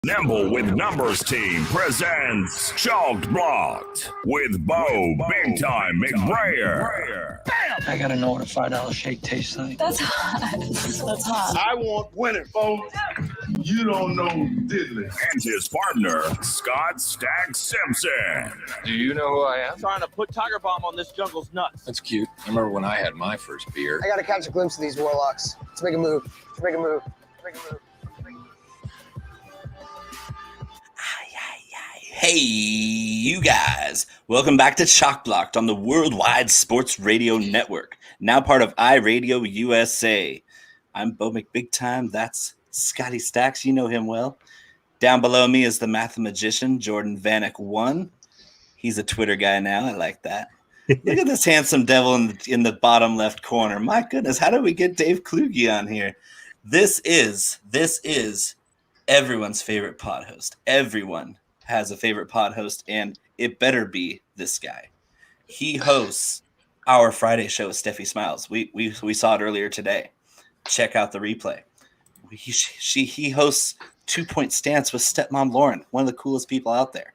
Nimble with Numbers Team presents Chalked Blocked with Bo Big Time McBrayer. Bam! I gotta know what a $5 shake tastes like. That's hot. That's hot. I want winning, Bo. You don't know diddly. And his partner, Scott Stag Simpson. Do you know who I am? Trying to put Tiger Bomb on this jungle's nuts. That's cute. I remember when I had my first beer. I gotta catch a glimpse of these warlocks. Let's make a move. Let's make a move. Let's make a move. Hey, you guys. Welcome back to Chalk Blocked on the Worldwide Sports Radio Network, now part of iRadio USA. I'm Bo McBigtime. That's Scotty Stacks. You know him well. Down below me is the mathematician, Jordan Vanek 1. He's a Twitter guy now. I like that. Look at this handsome devil in the bottom left corner. My goodness, how did we get Dave Kluge on here? This is everyone's favorite pod host. Everyone has a favorite pod host, and it better be this guy. He hosts our Friday show with Steffi Smiles. We saw it earlier today. Check out the replay. He hosts 2 Point Stance with Stepmom Lauren, one of the coolest people out there.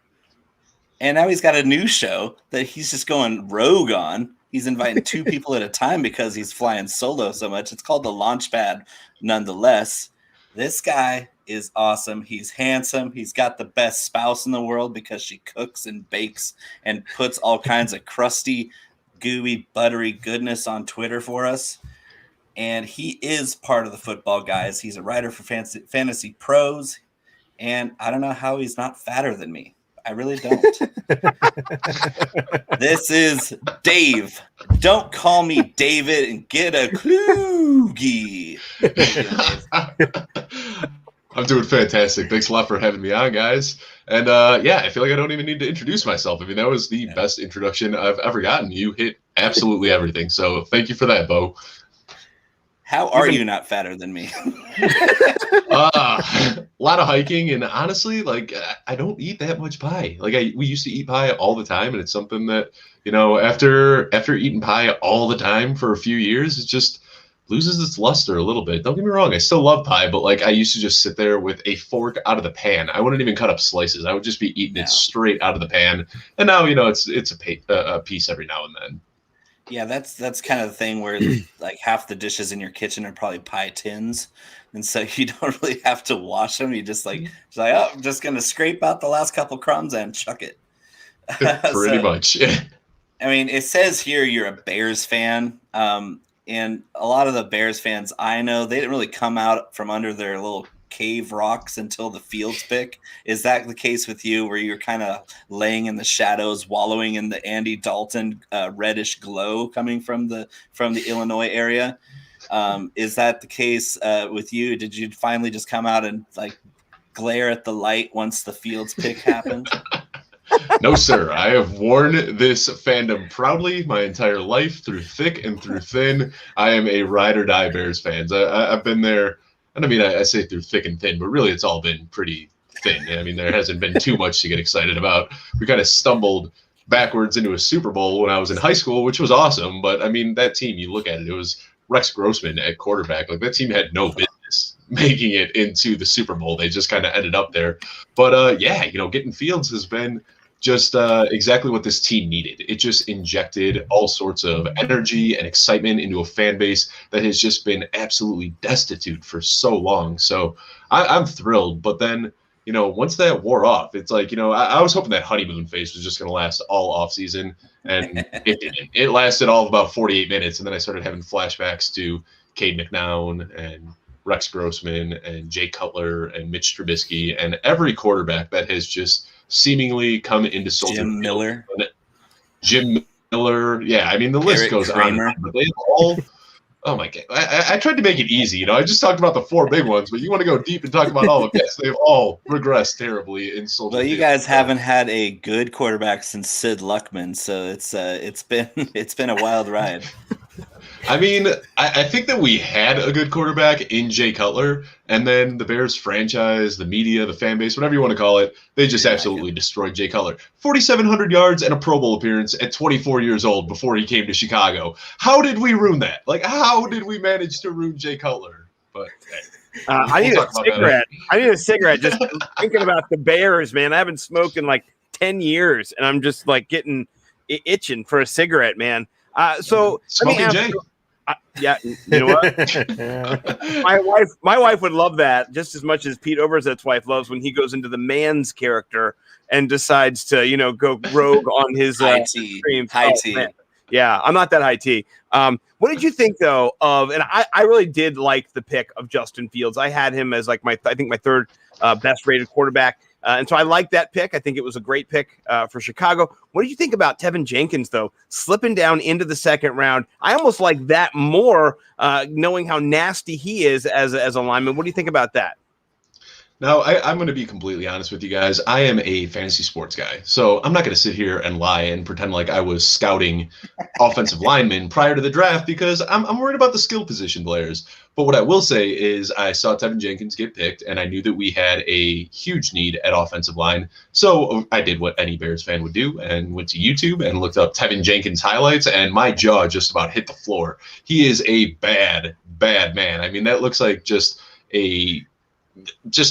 And now he's got a new show that he's just going rogue on. He's inviting two people at a time because he's flying solo so much. It's called The Launchpad nonetheless. This guy is awesome. He's handsome. He's got the best spouse in the world because she cooks and bakes and puts all kinds of crusty, gooey, buttery goodness on Twitter for us. And he is part of the Football Guys. He's a writer for Fantasy Pros. And I don't know how he's not fatter than me. I really don't. This is Dave. Don't call me David and get a Kluge. I'm doing fantastic. Thanks a lot for having me on, guys. And I feel like I don't even need to introduce myself. I mean, that was the best introduction I've ever gotten. You hit absolutely everything. So thank you for that, Bo. How are you not fatter than me? A lot of hiking, and honestly, like, I don't eat that much pie. Like, we used to eat pie all the time, and it's something that, you know, after eating pie all the time for a few years, it just loses its luster a little bit. Don't get me wrong, I still love pie, but like, I used to just sit there with a fork out of the pan. I wouldn't even cut up slices. I would just be eating it straight out of the pan. And now, you know, it's a piece every now and then. Yeah, that's kind of the thing where like half the dishes in your kitchen are probably pie tins, and so you don't really have to wash them. You just like, oh, I'm just gonna scrape out the last couple crumbs and chuck it. Pretty much. I mean, it says here you're a Bears fan, and a lot of the Bears fans I know, they didn't really come out from under their little cave rocks until the Fields pick. Is that the case with you, where you're kind of laying in the shadows, wallowing in the Andy Dalton reddish glow coming from the Illinois area? Is that the case with you? Did you finally just come out and like glare at the light once the Fields pick happened? No, sir. I have worn this fandom proudly my entire life, through thick and through thin. I am a ride or die Bears fan. I've been there. And I mean, I say through thick and thin, but really it's all been pretty thin. I mean, there hasn't been too much to get excited about. We kind of stumbled backwards into a Super Bowl when I was in high school, which was awesome. But I mean, that team, you look at it, it was Rex Grossman at quarterback. Like, that team had no business making it into the Super Bowl. They just kind of ended up there. But you know, getting Fields has been just exactly what this team needed. It just injected all sorts of energy and excitement into a fan base that has just been absolutely destitute for so long. So I'm thrilled. But then, you know, once that wore off, it's like, you know, I was hoping that honeymoon phase was just going to last all offseason, and it didn't. It lasted all of about 48 minutes, and then I started having flashbacks to Cade McNown and Rex Grossman and Jay Cutler and Mitch Trubisky and every quarterback that has just seemingly come into Soldier Jim Miller. Yeah, I mean, the list Eric goes Kramer. on. But they all, oh my God. I tried to make it easy. You know, I just talked about the four big ones, but you want to go deep and talk about all of them. Yes, they've all regressed terribly in Soldier. Well, you guys haven't had a good quarterback since Sid Luckman, so it's been a wild ride. I mean, I think that we had a good quarterback in Jay Cutler, and then the Bears franchise, the media, the fan base, whatever you want to call it, they just absolutely destroyed Jay Cutler. 4,700 yards and a Pro Bowl appearance at 24 years old before he came to Chicago. How did we ruin that? Like, how did we manage to ruin Jay Cutler? But hey. I need a cigarette. I need a cigarette. Just thinking about the Bears, man. I haven't smoked in like 10 years, and I'm just like getting itching for a cigarette, man. So Smoking Jay. Yeah, you know what? my wife would love that just as much as Pete Overzet's wife loves when he goes into the man's character and decides to, go rogue on his high tea. Man. Yeah, I'm not that high tea. What did you think though of? And I really did like the pick of Justin Fields. I had him as like my third best rated quarterback. And so I like that pick. I think it was a great pick for Chicago. What did you think about Tevin Jenkins, though, slipping down into the second round? I almost like that more, knowing how nasty he is as a lineman. What do you think about that? Now, I'm going to be completely honest with you guys. I am a fantasy sports guy, so I'm not going to sit here and lie and pretend like I was scouting offensive linemen prior to the draft because I'm worried about the skill position players. But what I will say is I saw Tevin Jenkins get picked, and I knew that we had a huge need at offensive line. So I did what any Bears fan would do and went to YouTube and looked up Tevin Jenkins highlights, and my jaw just about hit the floor. He is a bad, bad man. I mean, that looks like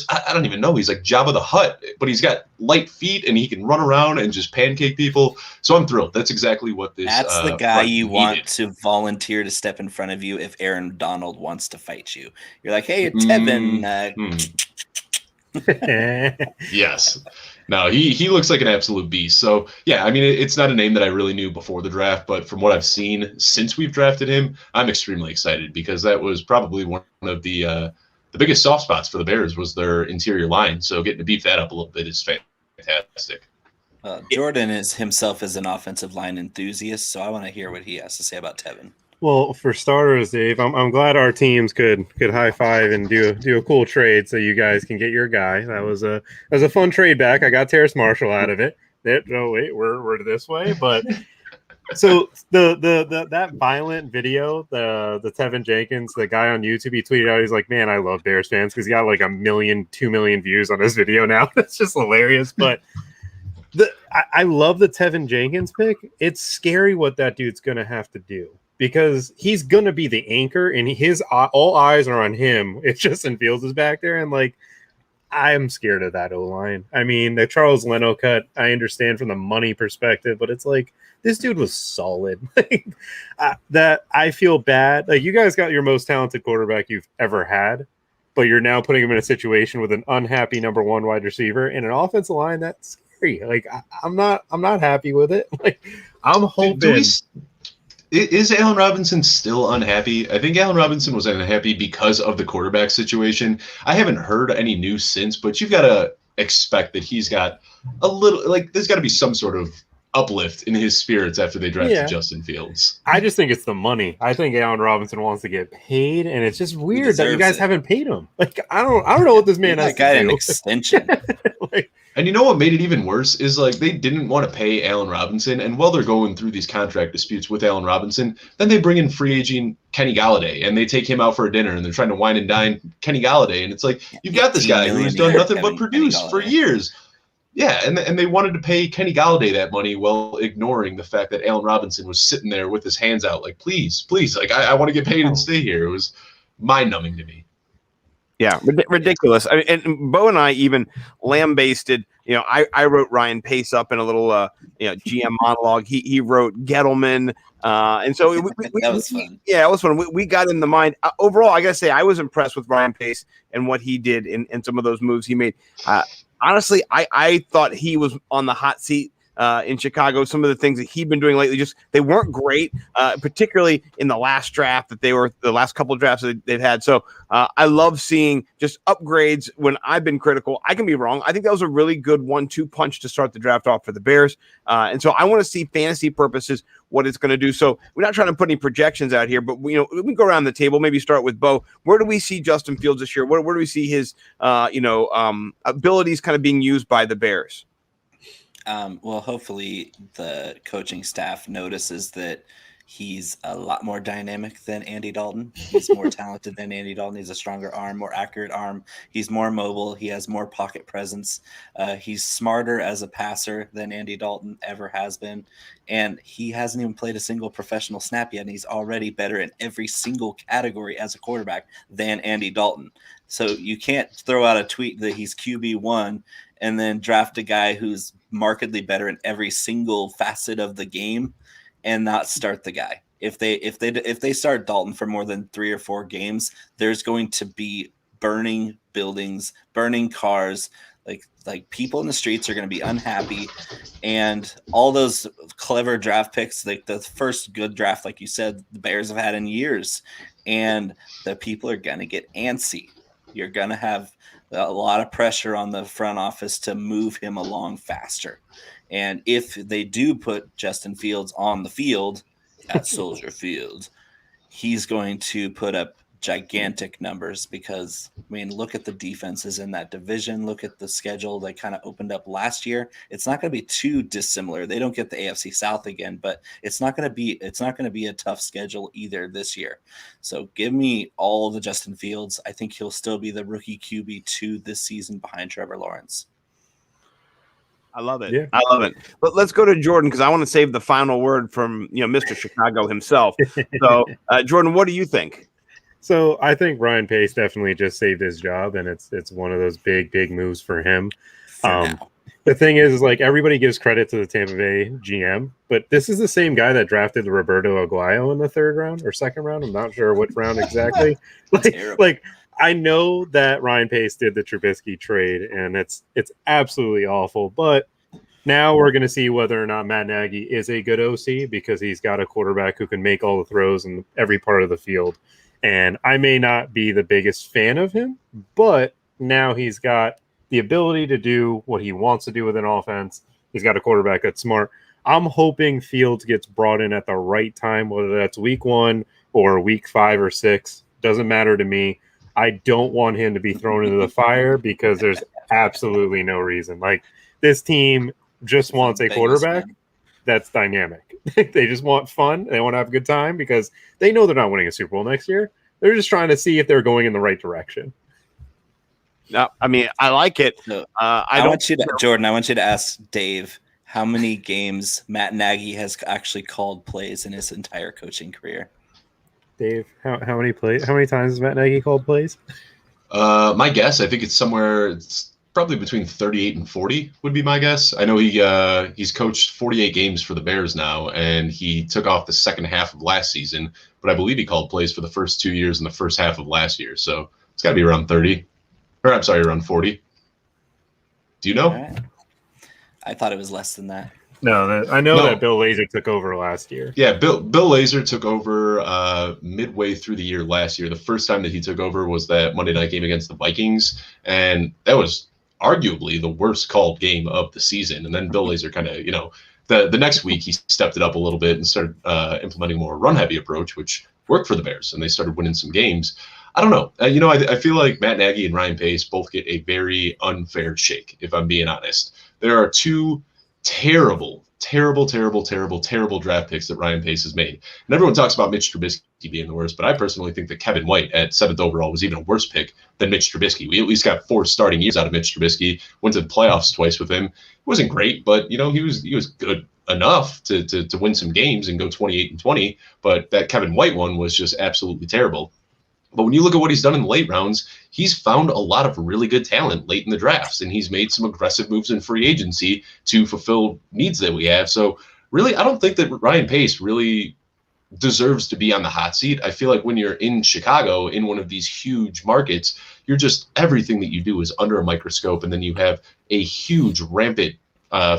I don't even know. He's like Jabba the Hutt, but he's got light feet and he can run around and just pancake people. So I'm thrilled. That's exactly what this. That's the guy you want to volunteer to step in front of you if Aaron Donald wants to fight you. You're like, hey, Tevin. Yes. No, he looks like an absolute beast. So yeah, I mean, it's not a name that I really knew before the draft, but from what I've seen since we've drafted him, I'm extremely excited because that was probably one of the biggest soft spots for the Bears was their interior line. So getting to beef that up a little bit is fantastic. Jordan is himself as an offensive line enthusiast, so I want to hear what he has to say about Tevin. Well, for starters, Dave, I'm glad our teams could high five and do a cool trade so you guys can get your guy. That was a fun trade back. I got Terrace Marshall out of it. Oh wait, we're this way, but. So that violent video, the Tevin Jenkins, the guy on YouTube, he tweeted out, he's like, man, I love Bears fans because he got like 2 million views on this video now. That's just hilarious. But I love the Tevin Jenkins pick. It's scary what that dude's going to have to do because he's going to be the anchor and all eyes are on him. It's Justin Fields is back there. And like, I'm scared of that O-line. I mean, the Charles Leno cut, I understand from the money perspective, but it's like, this dude was solid. That I feel bad. Like you guys got your most talented quarterback you've ever had, but you're now putting him in a situation with an unhappy number one wide receiver and an offensive line that's scary. Like I'm not happy with it. Like I'm hoping. Is Allen Robinson still unhappy? I think Allen Robinson was unhappy because of the quarterback situation. I haven't heard any news since, but you've got to expect that he's got a little, like, there's got to be some sort of uplift in his spirits after they drafted Justin Fields. I just think it's the money. I think Allen Robinson wants to get paid, and it's just weird that you guys haven't paid him. Like I don't know what this man has to do. An extension. And you know what made it even worse is like they didn't want to pay Allen Robinson, and while they're going through these contract disputes with Allen Robinson, then they bring in free agent Kenny Galladay, and they take him out for a dinner, and they're trying to wine and dine Kenny Galladay, and it's like you've got this guy who's done nothing but produce for years. Yeah, and they wanted to pay Kenny Galladay that money while ignoring the fact that Allen Robinson was sitting there with his hands out, like, please, like I want to get paid and stay here. It was mind-numbing to me. Yeah, ridiculous. I mean, and Bo and I even lambasted. I wrote Ryan Pace up in a little GM monologue. He wrote Gettleman, and so that was fun. Yeah, it was fun. We got in the mind. Overall, I gotta say I was impressed with Ryan Pace and what he did in some of those moves he made. Honestly, I thought he was on the hot seat in Chicago. Some of the things that he'd been doing lately, they weren't great, particularly in the last draft the last couple of drafts that they've had. So I love seeing just upgrades when I've been critical. I can be wrong. I think that was a really good 1-2 punch to start the draft off for the Bears. And so I want to see fantasy purposes what it's going to do. So we're not trying to put any projections out here, but we can go around the table, maybe start with Bo. Where do we see Justin Fields this year? Where do we see his abilities kind of being used by the Bears? Well, hopefully the coaching staff notices that he's a lot more dynamic than Andy Dalton. He's more talented than Andy Dalton. He's a stronger arm, more accurate arm. He's more mobile. He has more pocket presence. He's smarter as a passer than Andy Dalton ever has been. And he hasn't even played a single professional snap yet, and he's already better in every single category as a quarterback than Andy Dalton. So you can't throw out a tweet that he's QB1 and then draft a guy who's markedly better in every single facet of the game and not start the guy. If they start Dalton for more than 3 or 4 games, there's going to be burning buildings, burning cars, like people in the streets are going to be unhappy, and all those clever draft picks, like the first good draft, like you said, the Bears have had in years, and the people are going to get antsy. You're going to have a lot of pressure on the front office to move him along faster. And if they do put Justin Fields on the field at Soldier Field, he's going to put up gigantic numbers because, I mean, look at the defenses in that division. Look at the schedule they kind of opened up last year. It's not going to be too dissimilar. They don't get the AFC South again, but it's not going to be a tough schedule either this year. So give me all the Justin Fields. I think he'll still be the rookie QB2 this season behind Trevor Lawrence. I love it. Yeah. I love it. But let's go to Jordan because I want to save the final word from Mr. Chicago himself. So, Jordan, what do you think? So I think Ryan Pace definitely just saved his job, and it's one of those big moves for him. The thing is like everybody gives credit to the Tampa Bay GM, but this is the same guy that drafted Roberto Aguayo in the 3rd round or 2nd round. I'm not sure which round exactly. like I know that Ryan Pace did the Trubisky trade, and it's absolutely awful. But now we're going to see whether or not Matt Nagy is a good OC because he's got a quarterback who can make all the throws in every part of the field. And I may not be the biggest fan of him, but now he's got the ability to do what he wants to do with an offense. He's got a quarterback that's smart. I'm hoping Fields gets brought in at the right time, whether that's week 1 or week 5 or 6. Doesn't matter to me. I don't want him to be thrown into the fire because there's absolutely no reason. Like, this team just wants a quarterback that's dynamic. They just want fun. They want to have a good time because they know they're not winning a Super Bowl next year. They're just trying to see if they're going in the right direction. No, I mean, I like it. So, I want you to, Jordan, I want you to ask Dave how many games Matt Nagy has actually called plays in his entire coaching career. Dave, how many times has Matt Nagy called plays? My guess, I think it's probably between 38 and 40 would be my guess. I know he's coached 48 games for the Bears now, and he took off the second half of last season, but I believe he called plays for the first 2 years and the first half of last year. So it's got to be around 30. Or I'm sorry, around 40. Do you know? Right. I thought it was less than that. No, I know that Bill Lazor took over last year. Yeah, Bill Lazor took over midway through the year last year. The first time that he took over was that Monday night game against the Vikings, and that was arguably the worst called game of the season. And then Bill Lazor kind of, the next week he stepped it up a little bit and started implementing more run-heavy approach, which worked for the Bears, and they started winning some games. I don't know. I feel like Matt Nagy and Ryan Pace both get a very unfair shake, if I'm being honest. There are 2 terrible draft picks that Ryan Pace has made. And everyone talks about Mitch Trubisky being the worst, but I personally think that Kevin White at 7th overall was even a worse pick than Mitch Trubisky. We at least got 4 starting years out of Mitch Trubisky, went to the playoffs twice with him. It wasn't great, but he was good enough to win some games and go 28-20, but that Kevin White one was just absolutely terrible. But when you look at what he's done in the late rounds, he's found a lot of really good talent late in the drafts, and he's made some aggressive moves in free agency to fulfill needs that we have. So really, I don't think that Ryan Pace really deserves to be on the hot seat. I feel like when you're in Chicago, in one of these huge markets, you're just, everything that you do is under a microscope, and then you have a huge rampant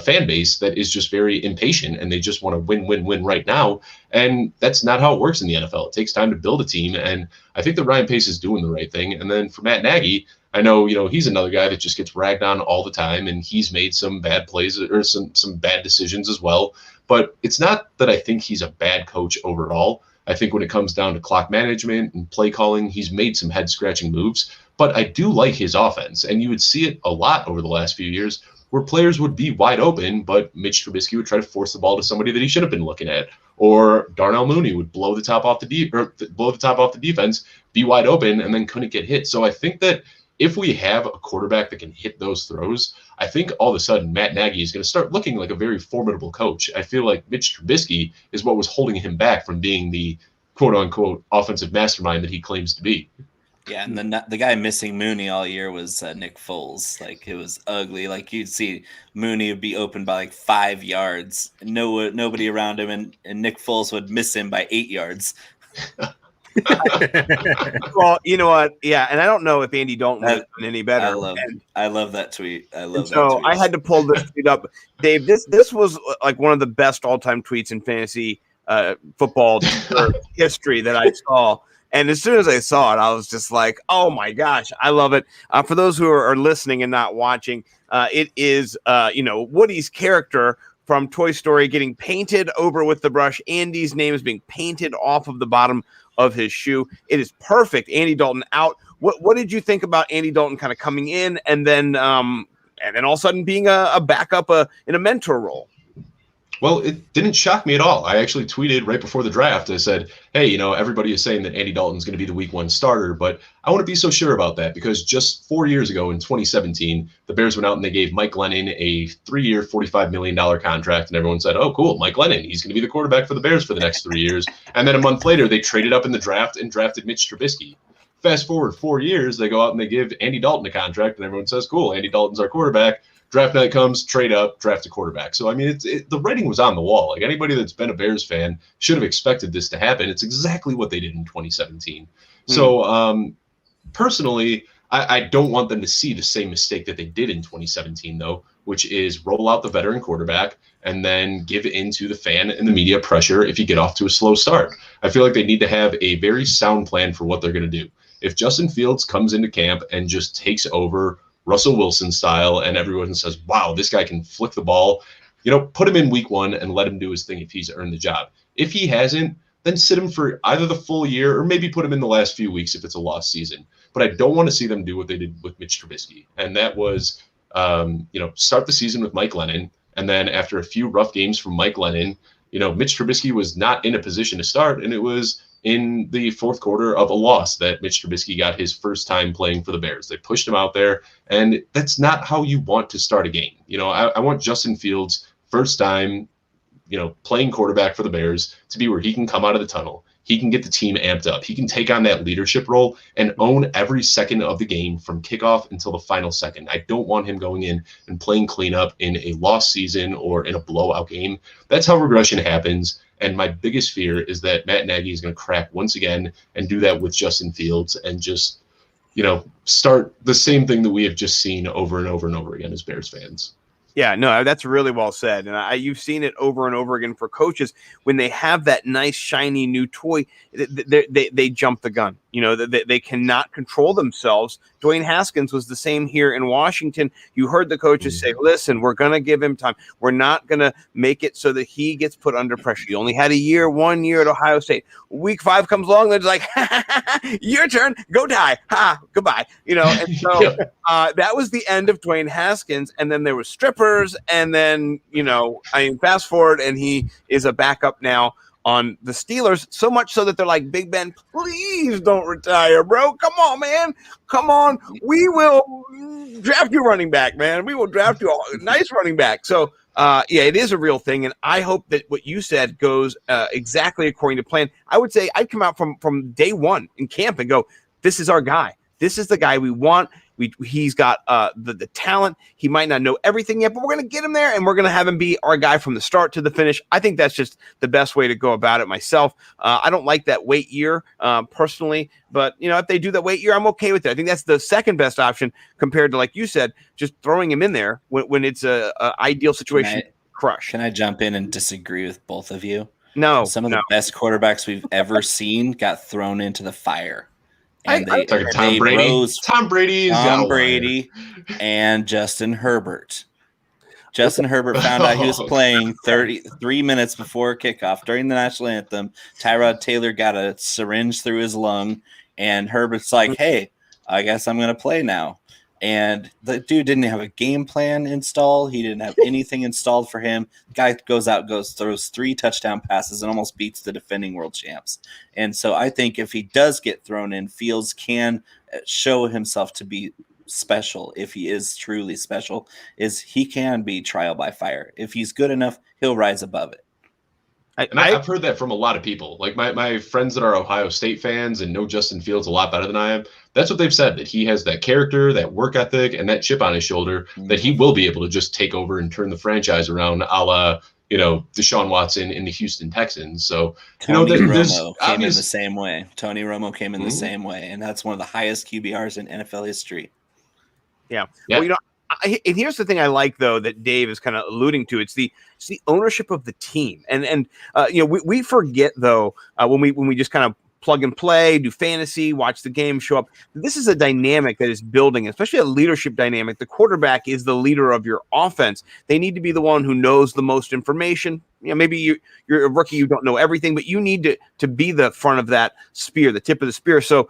fan base that is just very impatient, and they just want to win right now. And that's not how it works in the NFL. It takes time to build a team, and I think that Ryan Pace is doing the right thing. And then for Matt Nagy, I know, he's another guy that just gets ragged on all the time, and he's made some bad plays or some bad decisions as well. But it's not that I think he's a bad coach overall. I think when it comes down to clock management and play calling, he's made some head-scratching moves. But I do like his offense, and you would see it a lot over the last few years where players would be wide open, but Mitch Trubisky would try to force the ball to somebody that he should have been looking at, or Darnell Mooney would blow the top off the defense, be wide open, and then couldn't get hit. So I think that if we have a quarterback that can hit those throws, I think all of a sudden Matt Nagy is going to start looking like a very formidable coach. I feel like Mitch Trubisky is what was holding him back from being the quote-unquote offensive mastermind that he claims to be. Yeah, and the guy missing Mooney all year was Nick Foles. Like, it was ugly. Like, you'd see Mooney would be open by like 5 yards, nobody around him, and Nick Foles would miss him by 8 yards. Well, you know what? Yeah, and I don't know if Andy Dalton would have done any better. I love that tweet. I love that so tweet. I had to pull this tweet up. Dave, this was like one of the best all-time tweets in fantasy football history that I saw. And as soon as I saw it, I was just like, oh, my gosh, I love it. For those who are listening and not watching, it is, Woody's character from Toy Story getting painted over with the brush. Andy's name is being painted off of the bottom of his shoe. It is perfect. Andy Dalton out. What did you think about Andy Dalton kind of coming in and then all of a sudden being a backup in a mentor role? Well, it didn't shock me at all. I actually tweeted right before the draft. I said, hey, everybody is saying that Andy Dalton's going to be the week 1 starter, but I wouldn't be so sure about that because just 4 years ago in 2017, the Bears went out and they gave Mike Glennon a 3-year, $45 million contract, and everyone said, oh, cool, Mike Glennon, he's going to be the quarterback for the Bears for the next 3 years. And then a month later, they traded up in the draft and drafted Mitch Trubisky. Fast forward 4 years, they go out and they give Andy Dalton a contract, and everyone says, cool, Andy Dalton's our quarterback. Draft night comes, trade up, draft a quarterback. So, I mean, the writing was on the wall. Like, anybody that's been a Bears fan should have expected this to happen. It's exactly what they did in 2017. So, personally, I don't want them to see the same mistake that they did in 2017, though, which is roll out the veteran quarterback and then give in to the fan and the media pressure if you get off to a slow start. I feel like they need to have a very sound plan for what they're going to do. If Justin Fields comes into camp and just takes over Russell Wilson style, and everyone says, wow, this guy can flick the ball, put him in week 1 and let him do his thing if he's earned the job. If he hasn't, then sit him for either the full year or maybe put him in the last few weeks if it's a lost season. But I don't want to see them do what they did with Mitch Trubisky. And that was, start the season with Mike Glennon. And then after a few rough games from Mike Glennon, Mitch Trubisky was not in a position to start. And it was in the fourth quarter of a loss that Mitch Trubisky got his first time playing for the Bears. They pushed him out there, and that's not how you want to start a game. I want Justin Fields' first time, playing quarterback for the Bears to be where he can come out of the tunnel. He can get the team amped up. He can take on that leadership role and own every second of the game from kickoff until the final second. I don't want him going in and playing cleanup in a lost season or in a blowout game. That's how regression happens. And my biggest fear is that Matt Nagy is going to crack once again and do that with Justin Fields and just, start the same thing that we have just seen over and over and over again as Bears fans. Yeah, no, that's really well said. And you've seen it over and over again for coaches when they have that nice, shiny new toy, they jump the gun. They cannot control themselves. Dwayne Haskins was the same here in Washington. You heard the coaches say, listen, we're going to give him time. We're not going to make it so that he gets put under pressure. He only had 1 year at Ohio State. Week 5 comes along, they're like, your turn, go die. Ha, goodbye. And so that was the end of Dwayne Haskins. And then there was strippers. And then, fast forward, and he is a backup now on the Steelers, so much so that they're like, Big Ben, please don't retire, bro. Come on, man. Come on. We will draft you running back, man. We will draft you a nice running back. So, it is a real thing. And I hope that what you said goes exactly according to plan. I would say I'd come out from day 1 in camp and go, this is our guy. This is the guy we want. He's got the talent. He might not know everything yet, but we're going to get him there, and we're going to have him be our guy from the start to the finish. I think that's just the best way to go about it myself. I don't like that wait year personally, but if they do that wait year, I'm okay with it. I think that's the second best option compared to, like you said, just throwing him in there when it's a ideal situation. Crush. Can I jump in and disagree with both of you? No. Some of the best quarterbacks we've ever seen got thrown into the fire. And Tom Brady and Justin Herbert. Justin Herbert found out he was playing 33 minutes before kickoff during the national anthem. Tyrod Taylor got a syringe through his lung, and Herbert's like, hey, I guess I'm going to play now. And the dude didn't have a game plan installed. He didn't have anything installed for him. Guy goes out, throws 3 touchdown passes, and almost beats the defending world champs. And so I think if he does get thrown in, Fields can show himself to be special. If he is truly special, he can be trial by fire. If he's good enough, he'll rise above it. I've heard that from a lot of people. Like my friends that are Ohio State fans and know Justin Fields a lot better than I am. That's what they've said, that he has that character, that work ethic, and that chip on his shoulder, that he will be able to just take over and turn the franchise around, a la, Deshaun Watson in the Houston Texans. So, Tony Romo came in the same way. Tony Romo came in the same way, and that's one of the highest QBRs in NFL history. Yeah. Well, and here's the thing I like, though, that Dave is kind of alluding to. It's the ownership of the team, and we forget, though, when we just kind of plug and play, do fantasy, watch the game, show up. This is a dynamic that is building, especially a leadership dynamic. The quarterback is the leader of your offense. They need to be the one who knows the most information. Maybe you're a rookie, you don't know everything, but you need to be the front of that spear, the tip of the spear. So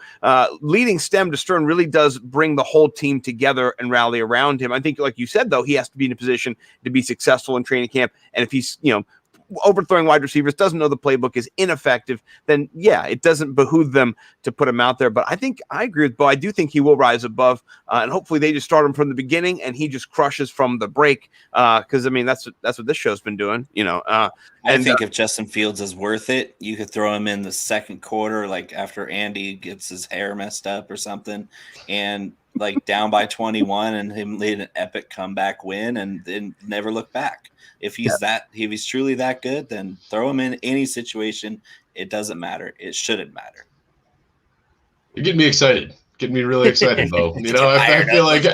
leading stem to stern really does bring the whole team together and rally around him. I think, like you said, though, he has to be in a position to be successful in training camp. And if he's, overthrowing wide receivers, doesn't know the playbook, is ineffective, then it doesn't behoove them to put him out there. But I think I agree with Bo. I do think he will rise above, and hopefully they just start him from the beginning and he just crushes from the break. Because that's what this show's been doing. I think if Justin Fields is worth it, you could throw him in the second quarter, like after Andy gets his hair messed up or something, and like down by 21, and him lead an epic comeback win, and then never look back. If he's truly that good, then throw him in any situation. It doesn't matter. It shouldn't matter. You're getting me excited. Getting me really excited, Bo. I feel like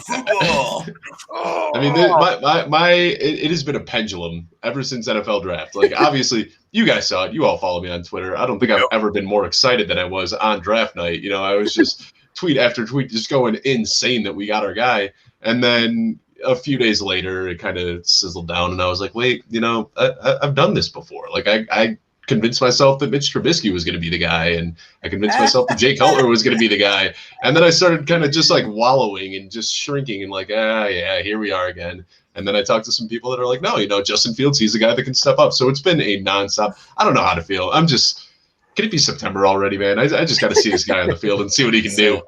football. I mean, it has been a pendulum ever since NFL draft. Like, obviously, you guys saw it. You all follow me on Twitter. I don't think I've ever been more excited than I was on draft night. I was just tweet after tweet, just going insane that we got our guy, and then a few days later, it kind of sizzled down, and I was like, wait, I've done this before. Like, I convinced myself that Mitch Trubisky was going to be the guy, and I convinced myself that Jay Cutler was going to be the guy. And then I started kind of just like wallowing and just shrinking and like, here we are again. And then I talked to some people that are like, no, Justin Fields, he's the guy that can step up. So it's been a nonstop. I don't know how to feel. Can it be September already, man? I just got to see this guy on the field and see what he can do.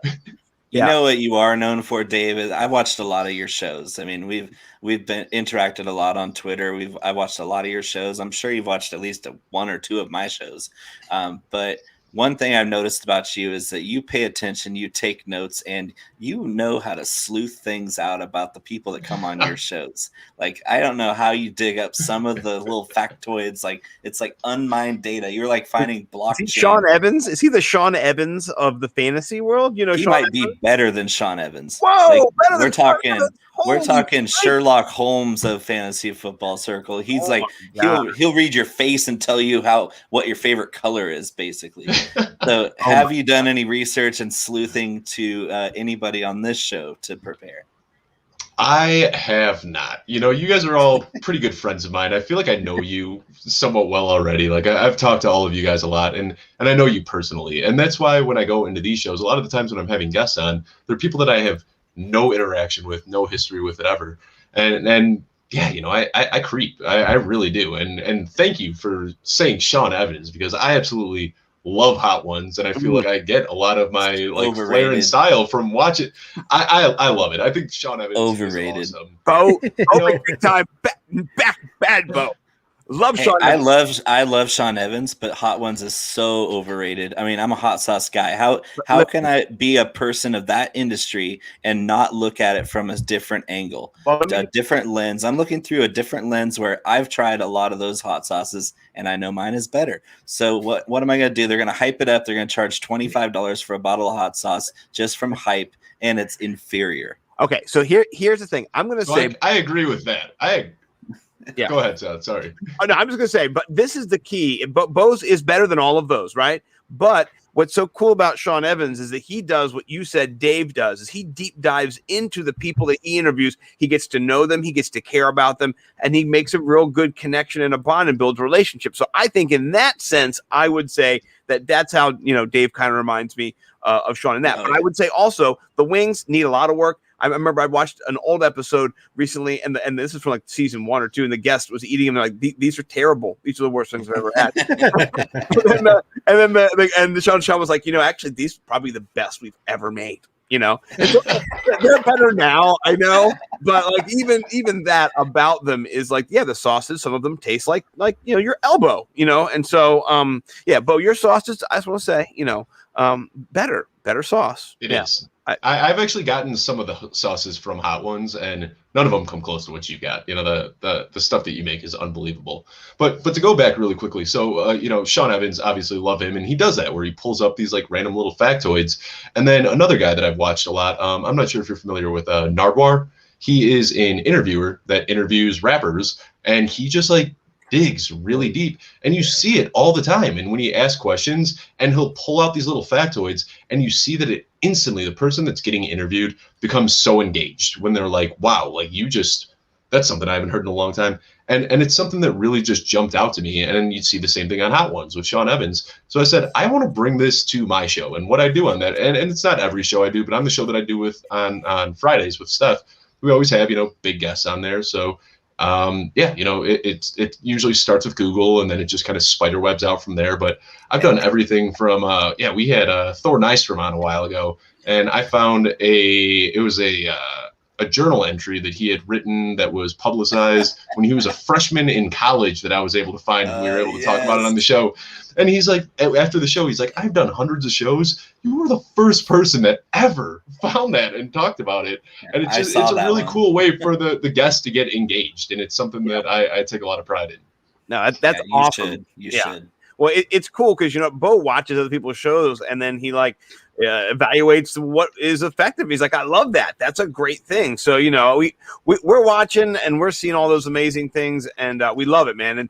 You know what you are known for, Dave, is I watched a lot of your shows. I mean, we've been interacted a lot on Twitter. I watched a lot of your shows. I'm sure you've watched at least one or two of my shows. But one thing I've noticed about you is that you pay attention, you take notes, and you know how to sleuth things out about the people that come on your shows. Like, I don't know how you dig up some of the little factoids. Like, it's like unmined data. You're like finding blockchain. Is he Sean Evans? Is he the Sean Evans of the fantasy world? He Sean might Evans? be better than Sean Evans. Whoa! Like, we're talking Sherlock Holmes of fantasy football circle. He's he'll read your face and tell you what your favorite color is, basically. So have you done any research and sleuthing to anybody on this show to prepare? I have not. You guys are all pretty good friends of mine. I feel like I know you somewhat well already. Like, I've talked to all of you guys a lot, and I know you personally. And that's why when I go into these shows, a lot of the times when I'm having guests on, they're people that I have no interaction with, no history with it ever. And I creep. I really do. And thank you for saying Sean Evans, because I absolutely love Hot Ones, and I feel like I get a lot of my flair and style from watching. I love it. I think Sean Evans is awesome. Bo, big time, bad Bo. Love Sean Evans. I love Sean Evans, but Hot Ones is so overrated. I mean, I'm a hot sauce guy. How can I be a person of that industry and not look at it from a different angle, a different lens? I'm looking through a different lens where I've tried a lot of those hot sauces, and I know mine is better. So what am I going to do? They're going to hype it up. They're going to charge $25 for a bottle of hot sauce just from hype, and it's inferior. Okay, so here's the thing. I'm going to say I agree with that. Yeah. Go ahead, Seth. Sorry. Oh, no, I'm just going to say, but this is the key. Bo's is better than all of those, right? But what's so cool about Sean Evans is that he does what you said Dave does, is he deep dives into the people that he interviews. He gets to know them. He gets to care about them, and he makes a real good connection and a bond and builds relationships. So I think in that sense, I would say that's how, Dave kind of reminds me of Sean in that. But I would say also the wings need a lot of work. I remember I watched an old episode recently, and this is from like season 1 or 2, and the guest was eating them. Like, these are terrible. These are the worst things I've ever had. and then Sean was like, actually, these are probably the best we've ever made. you know. And so they're better now, I know, but like even that about them is like, yeah, the sauces, some of them taste like you know, your elbow, you know. And so yeah, Bo, your sauces, I just want to say, you know, better sauce. It is. I've actually gotten some of the sauces from Hot Ones, and none of them come close to what you got. You know, the stuff that you make is unbelievable. But to go back really quickly, so you know, Sean Evans, obviously love him, and he does that where he pulls up these like random little factoids. And then another guy that I've watched a lot, I'm not sure if you're familiar with Nardwar. He is an interviewer that interviews rappers, and he just like digs really deep, and you see it all the time. And when he asks questions, and he'll pull out these little factoids, and you see that it instantly, the person that's getting interviewed becomes so engaged when they're like, wow, like that's something I haven't heard in a long time. And it's something that really just jumped out to me. And you'd see the same thing on Hot Ones with Sean Evans. So I said, I want to bring this to my show. And what I do on that, and it's not every show I do, but on the show that I do with on Fridays with Steph, we always have, you know, big guests on there. So yeah, you know, it usually starts with Google, and then it just kind of spider webs out from there. But I've done everything from we had Thor Nystrom on a while ago, and I found a journal entry that he had written that was publicized when he was a freshman in college that I was able to find, and we were able to talk about it on the show. And he's like, after the show, he's like, I've done hundreds of shows. You were the first person that ever found that and talked about it. And it's a really cool way for the guests to get engaged. And it's something that I take a lot of pride in. No, that's awesome. You should. Well, it's cool because, you know, Bo watches other people's shows, and then he like evaluates what is effective. He's like, I love that. That's a great thing. So, you know, we're watching and we're seeing all those amazing things, and we love it, man. And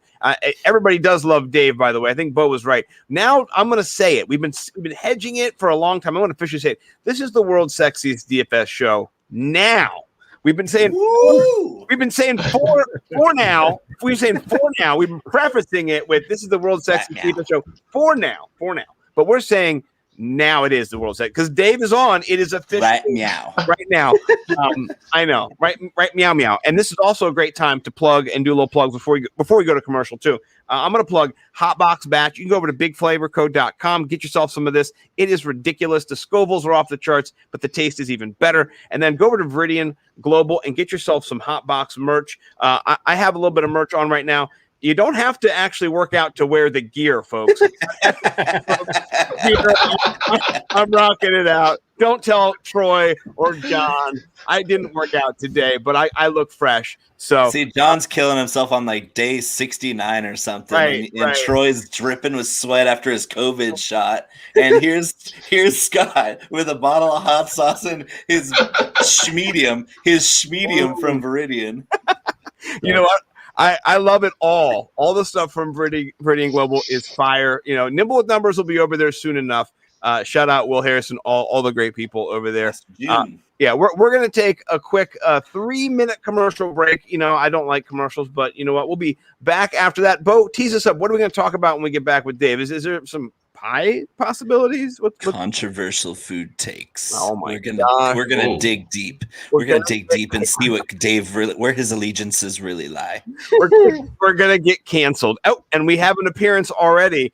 everybody does love Dave, by the way. I think Bo was right. Now I'm going to say it. We've been hedging it for a long time. I want to officially say it. This is the world's sexiest DFS show now. We've been saying for now. We've been saying for now. We've been prefacing it with this is the world's sexiest DFS show for now. But we're saying now it is the world's sexiest because Dave is on. It is official right now. I know. Right meow meow. And this is also a great time to plug and do a little plug before we go to commercial too. I'm going to plug Hotbox Batch. You can go over to bigflavorco.com, get yourself some of this. It is ridiculous. The Scovilles are off the charts, but the taste is even better. And then go over to Viridian Global and get yourself some Hotbox merch. I have a little bit of merch on right now. You don't have to actually work out to wear the gear, folks. I'm rocking it out. Don't tell Troy or John I didn't work out today, but I look fresh. So see, John's killing himself on like day 69 or something, and Troy's dripping with sweat after his COVID shot. And here's Scott with a bottle of hot sauce and his schmedium from Viridian. You know what? I love it all. All the stuff from Viridian Global is fire. You know, Nimble with Numbers will be over there soon enough. Shout out Will Harrison, all the great people over there. Yeah, we're going to take a quick 3-minute commercial break. You know, I don't like commercials, but you know what? We'll be back after that. Bo, tease us up. What are we going to talk about when we get back with Dave? Is there some pie possibilities? What controversial food takes? Oh my God! We're gonna dig deep. We're gonna dig deep and see what Dave where his allegiances really lie. We're gonna get canceled. Oh, and we have an appearance already.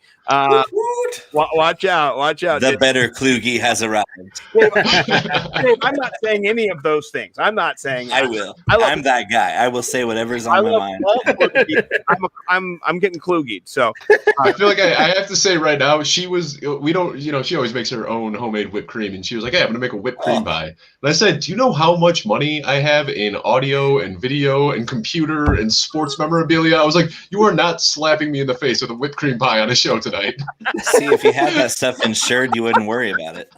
Watch out! The better Kluge has arrived. Dave, I'm not saying any of those things. I'm not saying. I will. I'm that guy. I will say whatever's on my mind. I'm getting Kluge. So I feel like I have to say right now, she always makes her own homemade whipped cream, and she was like, hey, I'm gonna make a whipped cream pie. And I said, do you know how much money I have in audio and video and computer and sports memorabilia? I was like, you are not slapping me in the face with a whipped cream pie on a show tonight. See, if you had that stuff insured, you wouldn't worry about it.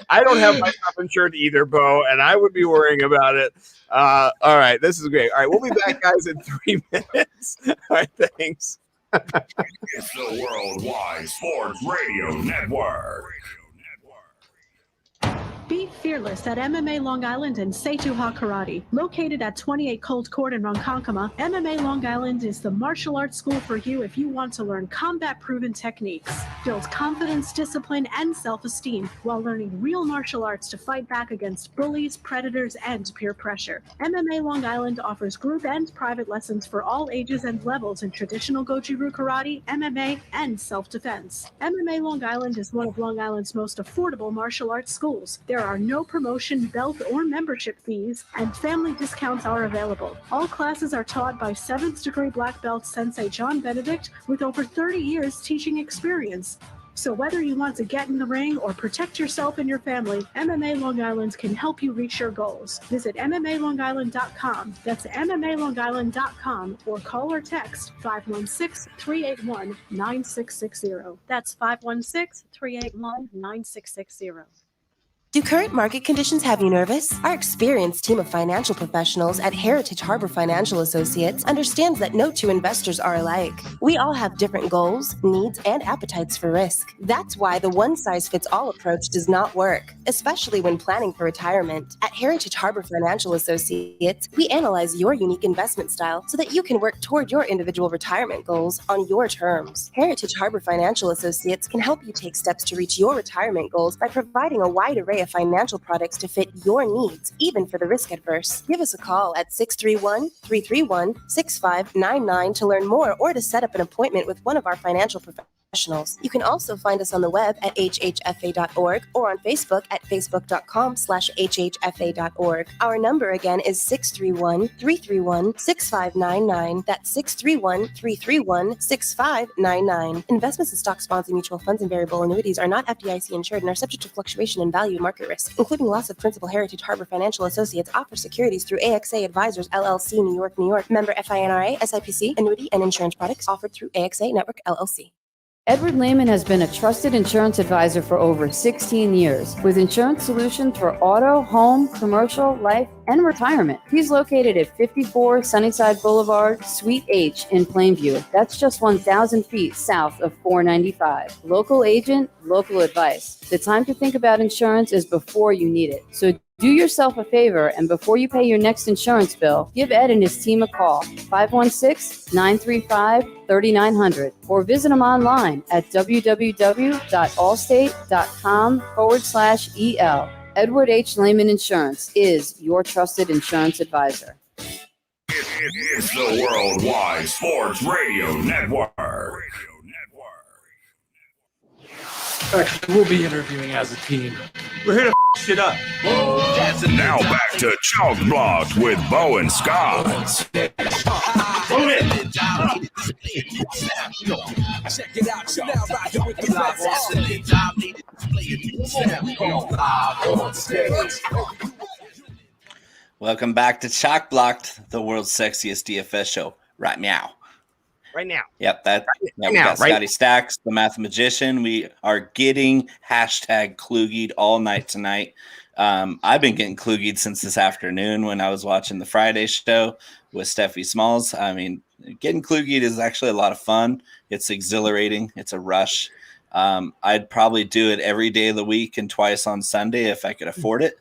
I don't have my stuff insured either, Bo, and I would be worrying about it. All right, this is great. All right, we'll be back, guys, in 3 minutes. All right, thanks. It's the Worldwide Sports Radio Network. Be fearless at MMA Long Island and Seituha Karate. Located at 28 Colt Court in Ronkonkoma, MMA Long Island is the martial arts school for you if you want to learn combat-proven techniques, build confidence, discipline, and self-esteem while learning real martial arts to fight back against bullies, predators, and peer pressure. MMA Long Island offers group and private lessons for all ages and levels in traditional Goju-Ryu Karate, MMA, and self-defense. MMA Long Island is one of Long Island's most affordable martial arts schools. There There are no promotion, belt, or membership fees, and family discounts are available. All classes are taught by 7th degree black belt Sensei John Benedict with over 30 years teaching experience. So whether you want to get in the ring or protect yourself and your family, MMA Long Island can help you reach your goals. Visit MMALongIsland.com. That's MMALongIsland.com, or call or text 516-381-9660. That's 516-381-9660. Do current market conditions have you nervous? Our experienced team of financial professionals at Heritage Harbor Financial Associates understands that no two investors are alike. We all have different goals, needs, and appetites for risk. That's why the one-size-fits-all approach does not work, especially when planning for retirement. At Heritage Harbor Financial Associates, we analyze your unique investment style so that you can work toward your individual retirement goals on your terms. Heritage Harbor Financial Associates can help you take steps to reach your retirement goals by providing a wide array of financial products to fit your needs, even for the risk adverse. Give us a call at 631-331-6599 to learn more or to set up an appointment with one of our financial professionals. You can also find us on the web at hhfa.org or on Facebook at facebook.com/hhfa.org. Our number again is 631-331-6599. That's 631-331-6599. Investments in stock, bonds, and mutual funds and variable annuities are not FDIC insured and are subject to fluctuation in value and market risk, including loss of principal. Heritage Harbor Financial Associates offers securities through AXA Advisors, LLC, New York, New York. Member FINRA, SIPC, annuity and insurance products offered through AXA Network, LLC. Edward Lehman has been a trusted insurance advisor for over 16 years with insurance solutions for auto, home, commercial, life, and retirement. He's located at 54 Sunnyside Boulevard, Suite H in Plainview. That's just 1,000 feet south of 495. Local agent, local advice. The time to think about insurance is before you need it. So do yourself a favor, and before you pay your next insurance bill, give Ed and his team a call, 516-935-3900, or visit them online at www.allstate.com/EL. Edward H. Lehman Insurance is your trusted insurance advisor. It's the Worldwide Sports Radio Network. Actually, we'll be interviewing as a team. We're here to shit up. Now back to Chalk Blocked with Bo and Scott. Check it out, y'all. Now rocking with the Welcome back to Chalk Blocked, the world's sexiest DFS show. Right meow. Right now. Yep, we got Scotty Stacks, the Math Magician. We are getting #Klugied all night tonight. I've been getting Klugied since this afternoon when I was watching the Friday show with Steffi Smalls. I mean, getting Klugied is actually a lot of fun. It's exhilarating. It's a rush. I'd probably do it every day of the week and twice on Sunday if I could afford it.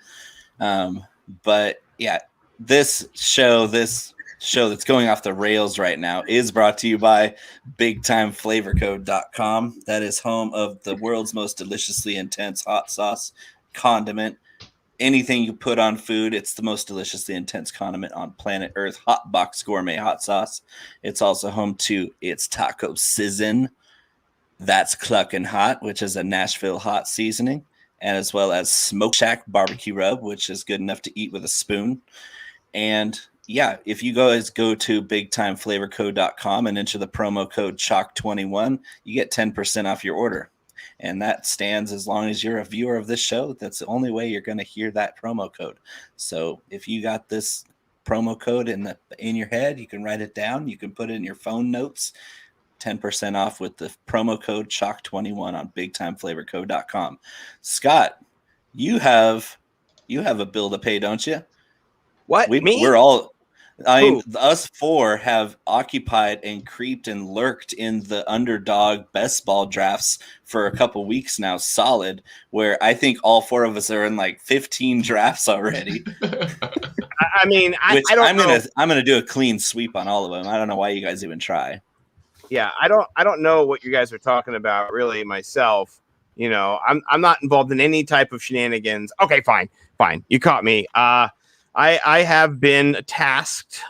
But yeah, this show that's going off the rails right now is brought to you by BigTimeFlavorCode.com. That is home of the world's most deliciously intense hot sauce condiment. Anything you put on food, it's the most deliciously intense condiment on planet Earth. Hot Box Gourmet Hot Sauce. It's also home to It's Taco Sizzin'. That's Cluckin' Hot, which is a Nashville hot seasoning, and as well as Smoke Shack Barbecue Rub, which is good enough to eat with a spoon. And yeah, if you guys go to BigTimeFlavorCode.com and enter the promo code CHALK21, you get 10% off your order. And that stands as long as you're a viewer of this show. That's the only way you're going to hear that promo code. So if you got this promo code in your head, you can write it down. You can put it in your phone notes. 10% off with the promo code CHALK21 on BigTimeFlavorCode.com. Scott, you have a bill to pay, don't you? What? We're all... us four have occupied and creeped and lurked in the underdog best ball drafts for a couple weeks now, solid, where I think all four of us are in like 15 drafts already. I mean, I don't know. I'm gonna do a clean sweep on all of them. I don't know why you guys even try. Yeah, I don't know what you guys are talking about really myself. You know, I'm not involved in any type of shenanigans. Okay, fine. You caught me. I have been tasked,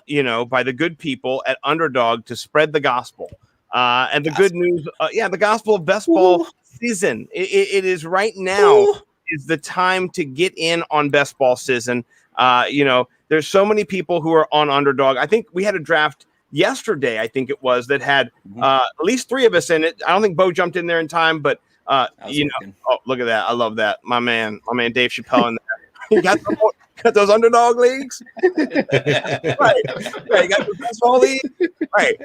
by the good people at Underdog to spread the gospel. And the good news, the gospel of best ball season. It is right now. is the time to get in on best ball season. There's so many people who are on Underdog. I think we had a draft yesterday, I think it was, that had at least 3 of us in it. I don't think Bo jumped in there in time, but oh, look at that. I love that. My man Dave Chappelle in there. You got those Underdog leagues? right. You got the best ball league? Right.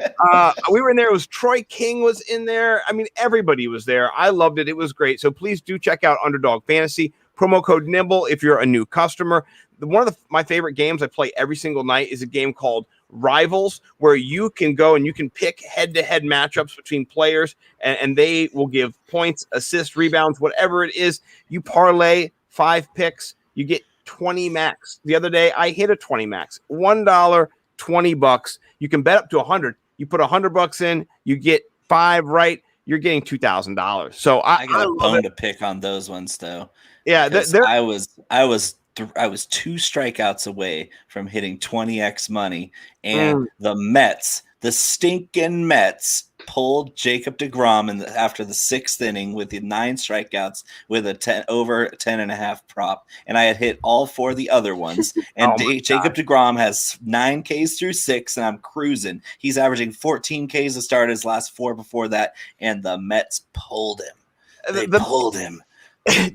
We were in there. It was Troy King was in there. I mean, everybody was there. I loved it. It was great. So please do check out Underdog Fantasy. Promo code Nimble if you're a new customer. One of my favorite games I play every single night is a game called Rivals, where you can go and you can pick head-to-head matchups between players, and they will give points, assists, rebounds, whatever it is. You parlay 5 picks, you get 20 max. The other day, I hit a 20 max. $1, $20. You can bet up to 100. You put $100 in, you get 5 right. You're getting $2,000. So I got a bone to pick on those ones, though. Yeah, I was 2 strikeouts away from hitting 20x money, and the stinking Mets, pulled Jacob DeGrom after the 6th inning with the 9 strikeouts with a over 10.5 prop, and I had hit all 4 of the other ones. And Jacob DeGrom has 9 Ks through 6, and I'm cruising. He's averaging 14 Ks to start his last 4 before that, and the Mets pulled him. They pulled him.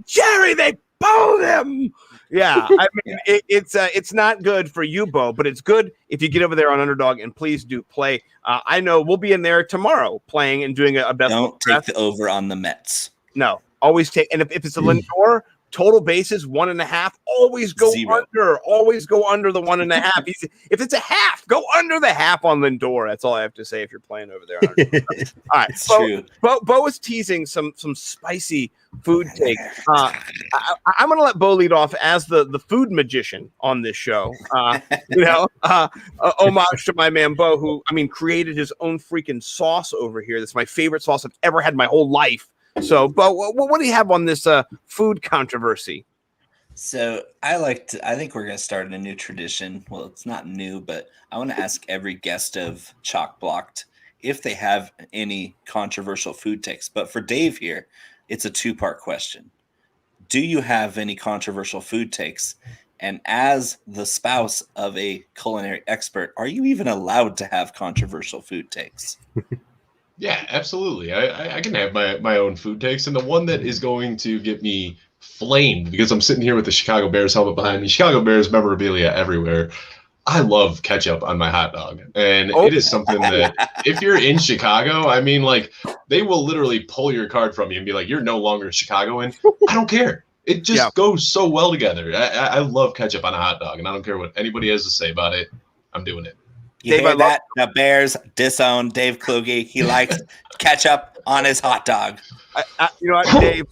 Jerry, they pulled him. Yeah, I mean, it's not good for you, Bo, but it's good if you get over there on Underdog, and please do play. I know we'll be in there tomorrow playing and doing a best. Don't take the over on the Mets. No, always take. And if it's a Lindor, total bases 1.5. Always go 0. under. Always go under the 1.5. If it's a half, go under the half on Lindor. That's all I have to say if you're playing over there. All right, true. Bo is teasing some spicy food take. I'm going to let Bo lead off as the food magician on this show. Homage to my man Bo, who created his own freaking sauce over here. That's my favorite sauce I've ever had in my whole life. So, Bo, what do you have on this food controversy? So I think we're going to start a new tradition. Well, it's not new, but I want to ask every guest of Chalk Blocked if they have any controversial food takes. But for Dave here, it's a 2-part question. Do you have any controversial food takes? And as the spouse of a culinary expert, are you even allowed to have controversial food takes? Yeah, absolutely. I can have my own food takes, and the one that is going to get me flamed because I'm sitting here with the Chicago Bears helmet behind me. Chicago Bears memorabilia everywhere. I love ketchup on my hot dog, and it is something that if you're in Chicago, they will literally pull your card from you and be like, "You're no longer a Chicagoan." I don't care. It just goes so well together. I love ketchup on a hot dog, and I don't care what anybody has to say about it. I'm doing it. You hear that? The Bears disown Dave Kluge. He likes ketchup on his hot dog. You know what, Dave?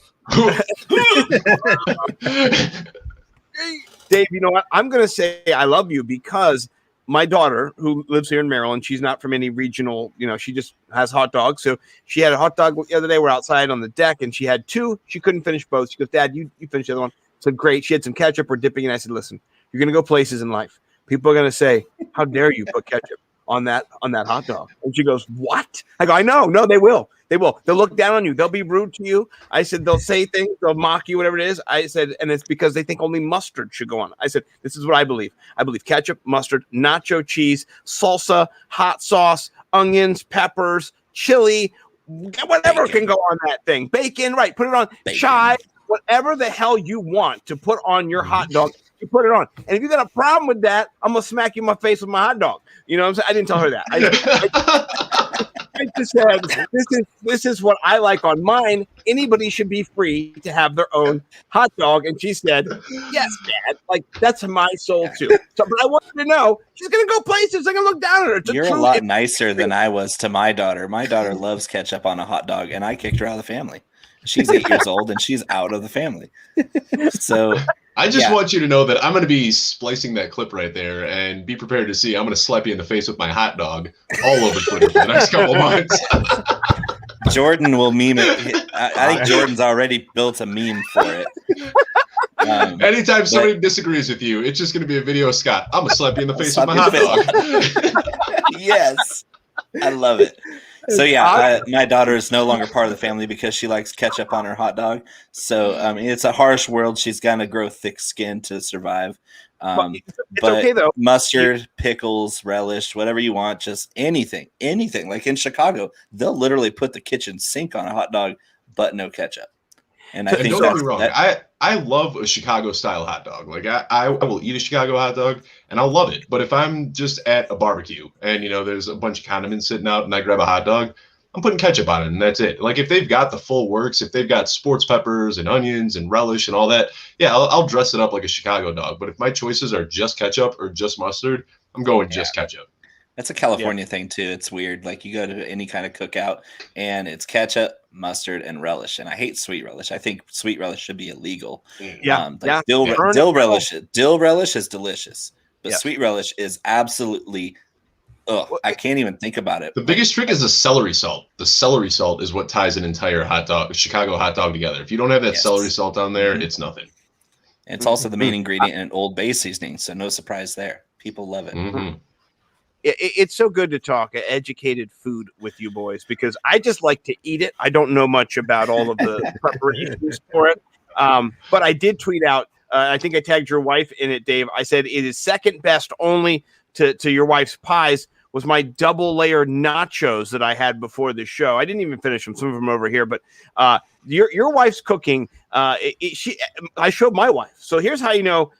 Dave, you know what? I'm going to say I love you because my daughter, who lives here in Maryland, she's not from any regional, she just has hot dogs. So she had a hot dog the other day. We're outside on the deck, and she had 2. She couldn't finish both. She goes, "Dad, you finish the other one." So great. She had some ketchup. We're dipping, and I said, "Listen, you're going to go places in life. People are going to say, 'How dare you put ketchup on that hot dog?'" And she goes, "What?" I go, "I know. No, they will. They will. They'll look down on you. They'll be rude to you." I said, "They'll say things. They'll mock you, whatever it is." I said, "And it's because they think only mustard should go on." I said, "This is what I believe. I believe ketchup, mustard, nacho cheese, salsa, hot sauce, onions, peppers, chili, whatever can go on that thing. Bacon, right. Put it on. Chive, whatever the hell you want to put on your hot dog. You put it on. And if you got a problem with that, I'm going to smack you in my face with my hot dog." You know what I'm saying? I didn't tell her that. I just said, this is what I like on mine. Anybody should be free to have their own hot dog. And she said, "Yes, Dad. That's my soul too." So, but I want her to know she's going to go places. I'm going to look down at her. You're a lot nicer than I was to my daughter. My daughter loves ketchup on a hot dog, and I kicked her out of the family. She's 8 years old, and she's out of the family. So I just want you to know that I'm going to be splicing that clip right there, and be prepared to see I'm going to slap you in the face with my hot dog all over Twitter for the next couple months. Jordan will meme it. I think Jordan's already built a meme for it. Anytime somebody disagrees with you, it's just going to be a video of Scott. I'm going to slap you in the face with my hot dog. Yes. I love it. So yeah, my daughter is no longer part of the family because she likes ketchup on her hot dog. So I mean, it's a harsh world. She's gonna grow thick skin to survive. It's But okay though. mustard, pickles, relish, whatever you want, just anything. Like in Chicago, they'll literally put the kitchen sink on a hot dog, but no ketchup. And I think don't get me wrong, I love a Chicago style hot dog. Like I will eat a Chicago hot dog and I'll love it. But if I'm just at a barbecue and there's a bunch of condiments sitting out and I grab a hot dog, I'm putting ketchup on it and that's it. Like if they've got the full works, if they've got sports peppers and onions and relish and all that, yeah, I'll dress it up like a Chicago dog. But if my choices are just ketchup or just mustard, I'm going just ketchup. That's a California thing too. It's weird. Like you go to any kind of cookout and it's ketchup, mustard, and relish. And I hate sweet relish. I think sweet relish should be illegal. Dill relish is delicious, but sweet relish is absolutely. I can't even think about it. The biggest trick is the celery salt. The celery salt is what ties an entire Chicago hot dog together. If you don't have that celery salt on there, it's nothing. It's also the main ingredient in Old Bay seasoning, so no surprise there. People love it. Mm-hmm. It's so good to talk educated food with you boys because I just like to eat it. I don't know much about all of the preparations for it. But I did tweet out, I think I tagged your wife in it, Dave. I said it is second best only to your wife's pies was my double layer nachos that I had before the show. I didn't even finish them. Some of them over here, but your wife's cooking. I showed my wife. So here's how you know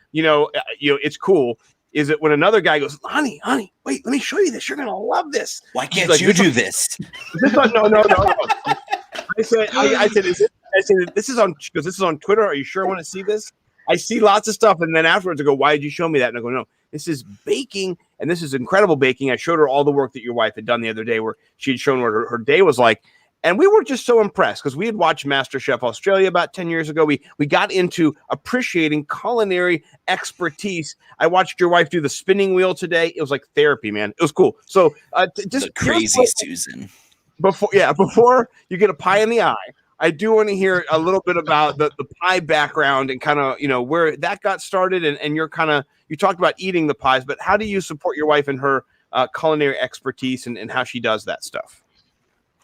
it's cool. Is it when another guy goes, honey, wait, let me show you this. You're gonna love this. Why can't you do this? No. I said, this is on because this is on Twitter. Are you sure I want to see this? I see lots of stuff, and then afterwards I go, why did you show me that? And I go, no, this is baking, and this is incredible baking. I showed her all the work that your wife had done the other day, where she had shown what her day was like. And we were just so impressed because we had watched MasterChef Australia about 10 years ago. We got into appreciating culinary expertise. I watched your wife do the spinning wheel today. It was like therapy, man. It was cool. So just the crazy Susan. Before you get a pie in the eye, I do want to hear a little bit about the pie background and kind of, where that got started. And you're you talked about eating the pies, but how do you support your wife in her culinary expertise and how she does that stuff?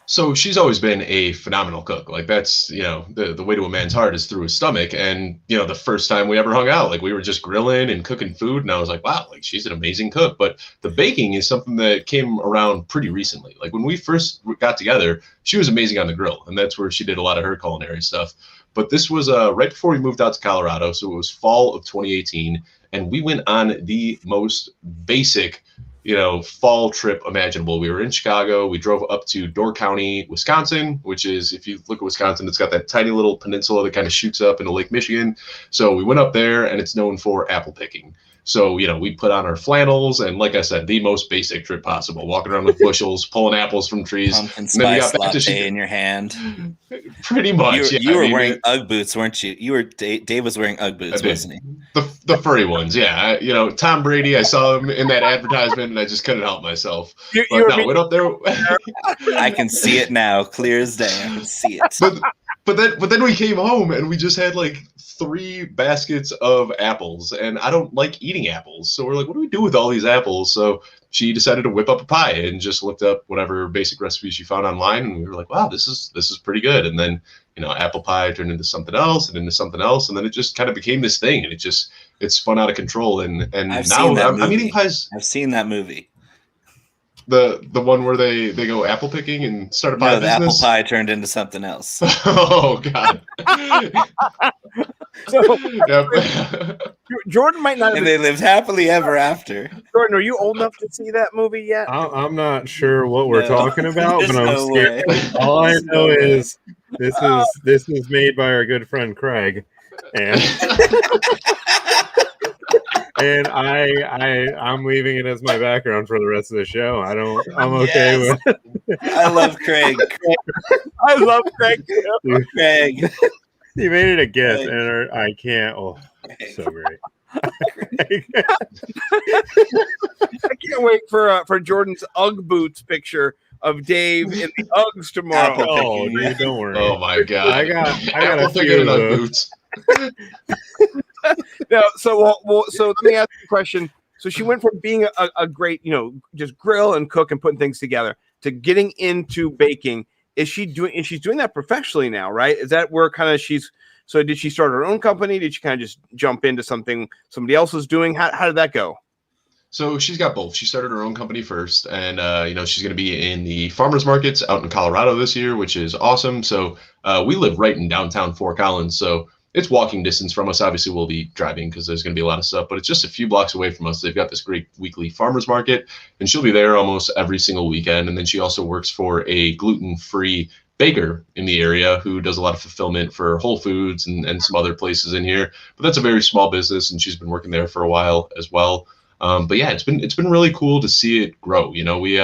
So she's always been a phenomenal cook. Like that's, the way to a man's heart is through his stomach. And, the first time we ever hung out, like we were just grilling and cooking food. And I was like, wow, like she's an amazing cook. But the baking is something that came around pretty recently. Like when we first got together, she was amazing on the grill. And that's where she did a lot of her culinary stuff. But this was right before we moved out to Colorado. So it was fall of 2018. And we went on the most basic fall trip imaginable. We were in Chicago. We drove up to Door County, Wisconsin, which is, if you look at Wisconsin, it's got that tiny little peninsula that kind of shoots up into Lake Michigan. So we went up there and it's known for apple picking. So, we put on our flannels and like I said, the most basic trip possible, walking around with bushels, pulling apples from trees. Pumpkin spice latte in your hand. Pretty much. You were wearing Ugg boots, weren't you? Dave was wearing Ugg boots, wasn't he? The furry ones, yeah. Tom Brady, I saw him in that advertisement and I just couldn't help myself. Went up there. I can see it now, clear as day. I can see it. But then we came home and we just had like 3 baskets of apples, and I don't like eating apples. So we're like, what do we do with all these apples? So she decided to whip up a pie and just looked up whatever basic recipes she found online, and we were like, wow, this is pretty good. And then apple pie turned into something else and into something else, and then it just kind of became this thing, and it's spun out of control. And now I'm eating pies. I've seen that movie. The one where they go apple picking and start a pie business? The apple pie turned into something else. Oh God. So, Jordan might not. And they lived happily ever after. Jordan, are you old enough to see that movie yet? I'm not sure what we're talking about, but I'm scared. All I know is this is made by our good friend Craig, and and I'm leaving it as my background for the rest of the show. I'm okay with it. I love Craig. I love Craig too. Craig. You made it a gift, and I can't. Oh, so great! I can't wait for Jordan's Ugg boots picture of Dave in the Uggs tomorrow. Oh, dude, don't worry. Oh my God! I got a few Ugg boots. Now, so let me ask you a question. So she went from being a great, just grill and cook and putting things together. to getting into baking. She's doing that professionally now, right? Is that where kind of so did she start her own company? Did she kind of just jump into something somebody else was doing? How did that go? So she's got both. She started her own company first, and she's going to be in the farmers markets out in Colorado this year, which is awesome. So we live right in downtown Fort Collins, so it's walking distance from us. Obviously, we'll be driving because there's going to be a lot of stuff, but it's just a few blocks away from us. They've got this great weekly farmers market, and she'll be there almost every single weekend. And then she also works for a gluten-free baker in the area who does a lot of fulfillment for Whole Foods and some other places in here. But that's a very small business, and she's been working there for a while as well. But yeah, it's been really cool to see it grow. We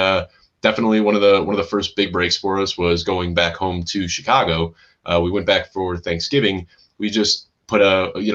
definitely one of the first big breaks for us was going back home to Chicago. We went back for Thanksgiving. We just put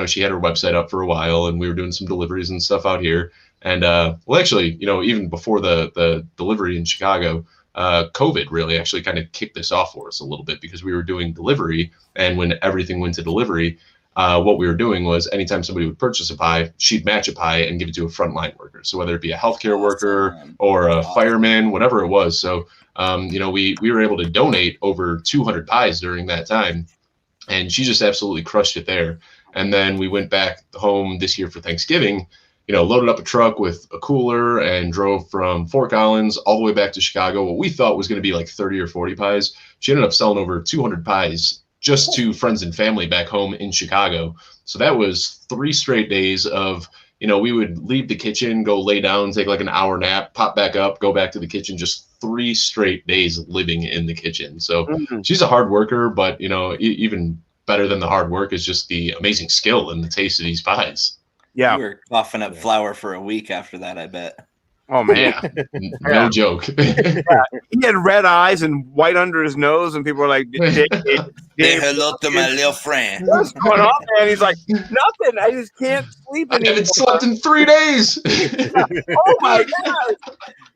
she had her website up for a while, and we were doing some deliveries and stuff out here. And even before the delivery in Chicago, COVID really actually kind of kicked this off for us a little bit because we were doing delivery, and when everything went to delivery, what we were doing was anytime somebody would purchase a pie, she'd match a pie and give it to a frontline worker. So whether it be a healthcare worker or a fireman, whatever it was. So, we were able to donate over 200 pies during that time, and she just absolutely crushed it there. And then we went back home this year for Thanksgiving, loaded up a truck with a cooler and drove from Fort Collins all the way back to Chicago. What we thought was going to be like 30 or 40 pies. She ended up selling over 200 pies just to friends and family back home in Chicago. So that was 3 straight days of, we would leave the kitchen, go lay down, take like an hour nap, pop back up, go back to the kitchen, just 3 straight days living in the kitchen. So she's a hard worker, but, even better than the hard work is just the amazing skill and the taste of these pies. Yeah. You were coughing up flour for a week after that, I bet. Oh man, no joke. Yeah. He had red eyes and white under his nose, and people were like, Say hello to my little friend. What's going on, man? He's like, nothing. I just can't sleep anymore. I haven't slept in 3 days. Oh my god.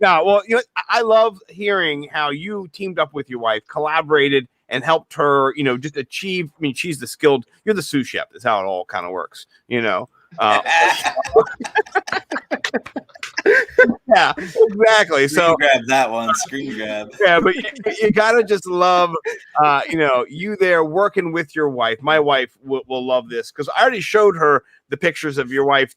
No, well, I love hearing how you teamed up with your wife, collaborated, and helped her, just achieve. I mean, she's the skilled. You're the sous chef. That's how it all kind of works, Yeah, exactly. So grab that one, screen grab. Yeah, but you gotta just love, you there working with your wife. My wife will love this because I already showed her the pictures of your wife.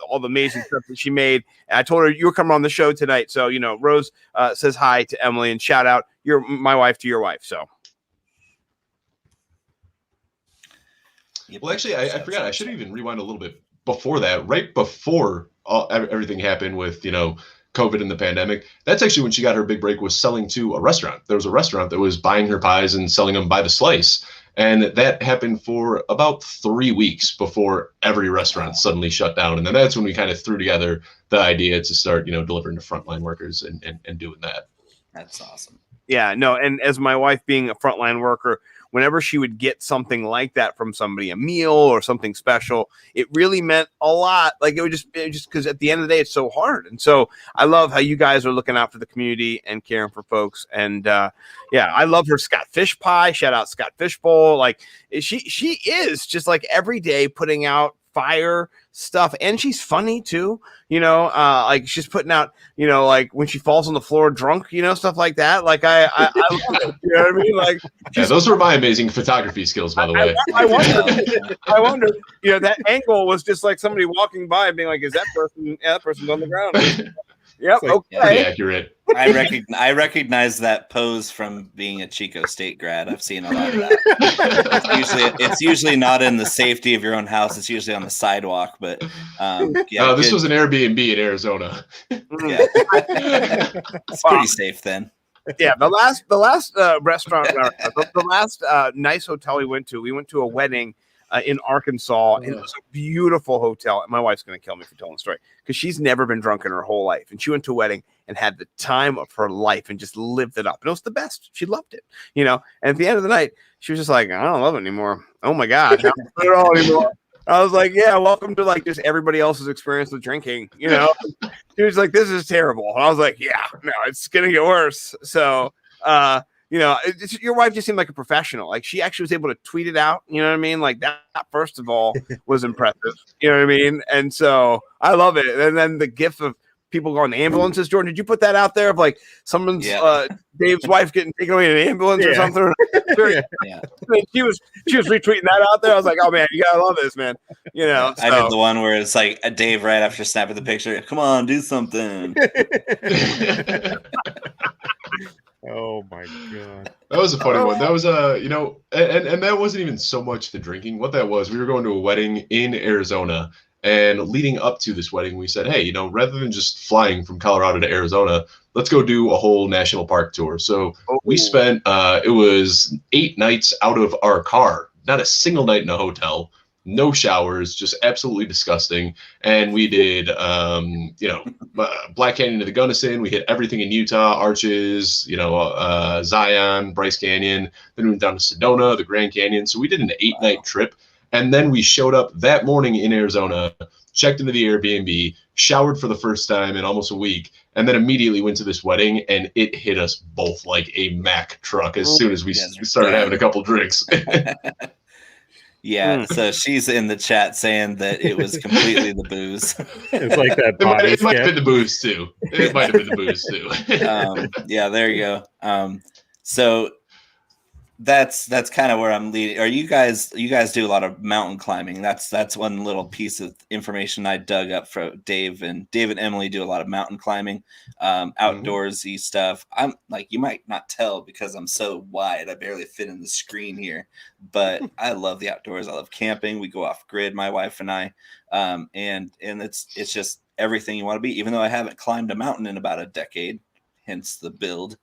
All the amazing stuff that she made. And I told her you were coming on the show tonight. So Rose says hi to Emily and shout out my wife to your wife. So. Well, actually, I forgot. I should even rewind a little bit before that. Right before everything happened with COVID and the pandemic, that's actually when she got her big break, was selling to a restaurant. There was a restaurant that was buying her pies and selling them by the slice, and that happened for about 3 weeks before every restaurant suddenly shut down. And then that's when we kind of threw together the idea to start delivering to frontline workers and doing that. That's awesome. Yeah, no, and as my wife being a frontline worker, whenever she would get something like that from somebody, a meal or something special, it really meant a lot. Like it would just because at the end of the day, it's so hard. And so I love how you guys are looking out for the community and caring for folks. And I love her Scott Fish pie. Shout out Scott Fish Bowl. Like she is just like every day putting out fire stuff, and she's funny too, like she's putting out, like when she falls on the floor drunk, stuff like that. Like I love it. You know what I mean? Like those were my amazing photography skills, by the way. I wonder, that angle was just like somebody walking by and being like, is that person? Yeah, that person's on the ground. Yep. Like, okay. Pretty accurate. I recognize that pose from being a Chico State grad. I've seen a lot of that. It's usually not in the safety of your own house. It's usually on the sidewalk. But this was an Airbnb in Arizona. Yeah, it's pretty safe then. Yeah, the last restaurant, the last nice hotel we went to a wedding in Arkansas, and it was a beautiful hotel. And my wife's going to kill me for telling the story because she's never been drunk in her whole life. And she went to a wedding and had the time of her life and just lived it up. And it was the best. She loved it, And at the end of the night, she was just like, I don't love it anymore. Oh my God, I don't love it all anymore. I was like, yeah, welcome to like just everybody else's experience with drinking. She was like, this is terrible. And I was like, yeah, no, it's going to get worse. So, your wife just seemed like a professional. Like she actually was able to tweet it out. You know what I mean? Like that, first of all, was impressive. You know what I mean? And so I love it. And then the gif of people going to ambulances. Jordan, did you put that out there of like someone's Dave's wife getting taken away in an ambulance or something? Yeah. She was retweeting that out there. I was like, oh man, you gotta love this, man. You know, I did the one where it's like a Dave right after snapping the picture. Come on, do something. Oh my god, that was a funny one. That was and that wasn't even so much the drinking. What that was, we were going to a wedding in Arizona, and leading up to this wedding, we said, hey, rather than just flying from Colorado to Arizona, let's go do a whole national park tour. So we spent it was 8 nights out of our car, not a single night in a hotel. No showers, just absolutely disgusting. And we did, Black Canyon to the Gunnison. We hit everything in Utah, Arches, Zion, Bryce Canyon. Then we went down to Sedona, the Grand Canyon. So we did an 8-night trip. And then we showed up that morning in Arizona, checked into the Airbnb, showered for the first time in almost a week, and then immediately went to this wedding. And it hit us both like a Mack truck as soon as we started having a couple drinks. Yeah, so she's in the chat saying that it was completely the booze. It's like that. It might have been the booze too. It might have been the booze too. Yeah, there you go. So that's kind of where I'm leading. Are you guys do a lot of mountain climbing? That's one little piece of information I dug up for Dave and Emily do a lot of mountain climbing, outdoorsy stuff. I'm like, you might not tell because I'm so wide, I barely fit in the screen here, but I love the outdoors. I love camping. We go off grid, my wife and I, and it's just everything you want to be. Even though I haven't climbed a mountain in about a decade, hence the build.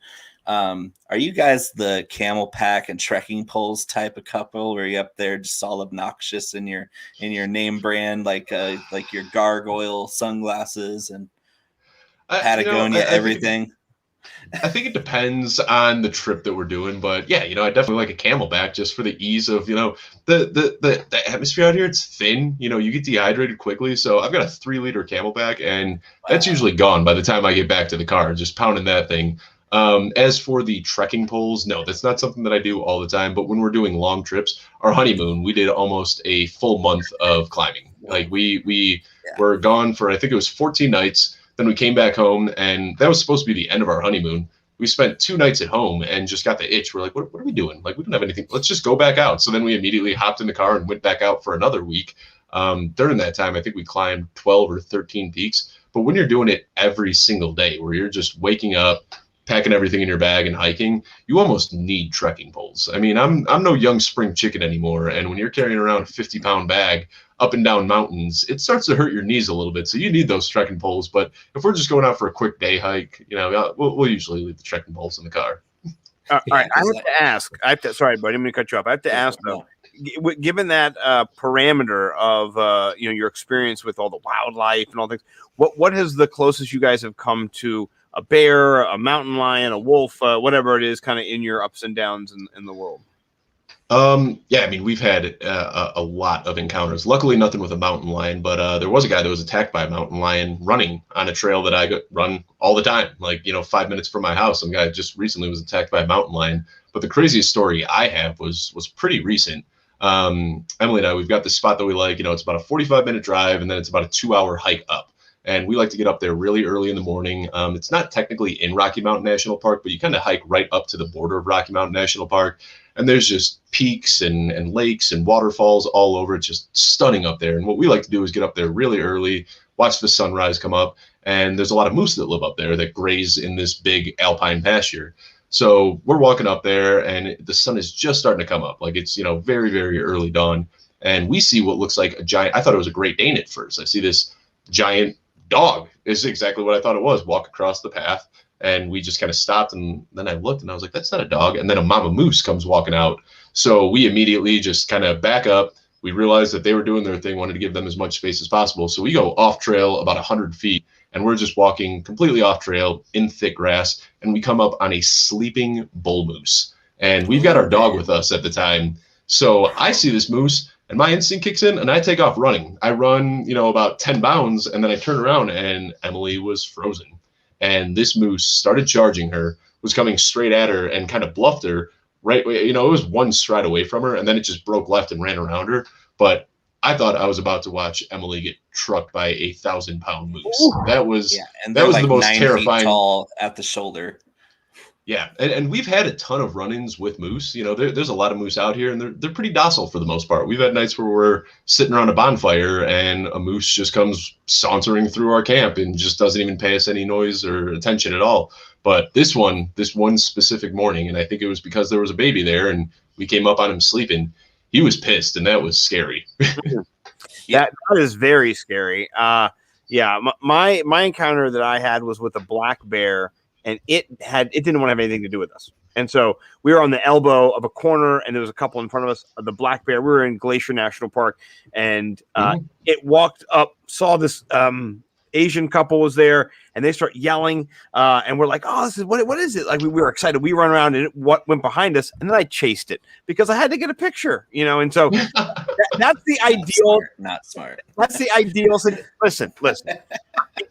Are you guys the camel pack and trekking poles type of couple where you're up there just all obnoxious in your name brand, like your gargoyle sunglasses and Patagonia, everything? I think it depends on the trip that we're doing, but yeah, I definitely like a camelback just for the ease of, the atmosphere out here. It's thin, you get dehydrated quickly. So I've got a 3-liter camelback and that's usually gone by the time I get back to the car, just pounding that thing. As for the trekking poles, no, that's not something that I do all the time. But when we're doing long trips, our honeymoon, we did almost a full month of climbing. Like we were gone for, I think it was 14 nights. Then we came back home, and that was supposed to be the end of our honeymoon. We spent 2 nights at home and just got the itch. We're like, what are we doing? Like, we don't have anything. Let's just go back out. So then we immediately hopped in the car and went back out for another week. During that time, I think we climbed 12 or 13 peaks. But when you're doing it every single day, where you're just waking up, packing everything in your bag and hiking, you almost need trekking poles. I mean, I'm no young spring chicken anymore. And when you're carrying around a 50-pound bag up and down mountains, it starts to hurt your knees a little bit. So you need those trekking poles. But if we're just going out for a quick day hike, we'll usually leave the trekking poles in the car. All right. I have to ask. Sorry, buddy. I'm going to cut you off. I have to ask, though, given that parameter of, your experience with all the wildlife and all things, what is the closest you guys have come to a bear, a mountain lion, a wolf, whatever it is, kind of in your ups and downs in the world? Yeah, I mean, we've had a lot of encounters. Luckily, nothing with a mountain lion, but there was a guy that was attacked by a mountain lion running on a trail that I run all the time. Like, 5 minutes from my house, some guy just recently was attacked by a mountain lion. But the craziest story I have was pretty recent. Emily and I, we've got this spot that we like. It's about a 45-minute drive, and then it's about a 2-hour hike up. And we like to get up there really early in the morning. It's not technically in Rocky Mountain National Park, but you kind of hike right up to the border of Rocky Mountain National Park. And there's just peaks and lakes and waterfalls all over. It's just stunning up there. And what we like to do is get up there really early, watch the sunrise come up. And there's a lot of moose that live up there that graze in this big alpine pasture. So we're walking up there, and the sun is just starting to come up. Like, it's, very, very early dawn. And we see what looks like a giant, I thought it was a Great Dane at first. I see this giant dog, is exactly what I thought it was, walk across the path. And we just kind of stopped, and then I looked and I was like, that's not a dog. And then a mama moose comes walking out. So we immediately just kind of back up. We realized that they were doing their thing, wanted to give them as much space as possible. So we go off trail about 100 feet, and we're just walking completely off trail in thick grass. And we come up on a sleeping bull moose. And we've got our dog with us at the time. So I see this moose, and my instinct kicks in, and I take off running. I run, about 10 bounds, and then I turn around, and Emily was frozen. And this moose started charging her, was coming straight at her, and kind of bluffed her. Right, it was one stride away from her, and then it just broke left and ran around her. But I thought I was about to watch Emily get trucked by 1,000-pound moose. Ooh. That was and that was like the most 9 feet terrifying. tall at the shoulder. Yeah, and we've had a ton of run-ins with moose. You know, there's a lot of moose out here, and they're pretty docile for the most part. We've had nights where we're sitting around a bonfire, and a moose just comes sauntering through our camp and just doesn't even pay us any noise or attention at all. But this one specific morning, and I think it was because there was a baby there, and we came up on him sleeping. He was pissed, and that was scary. That is very scary. Yeah, my encounter that I had was with a black bear, and it didn't want to have anything to do with us. And so we were on the elbow of a corner, and there was a couple in front of us. The black bear. We were in Glacier National Park, and it walked up, saw this Asian couple was there, and they start yelling, and we're like, "Oh, this is what is it?" Like we were excited. We run around, and it went behind us, and then I chased it because I had to get a picture, you know. And so that's the ideal. Not smart. That's the ideal. Listen.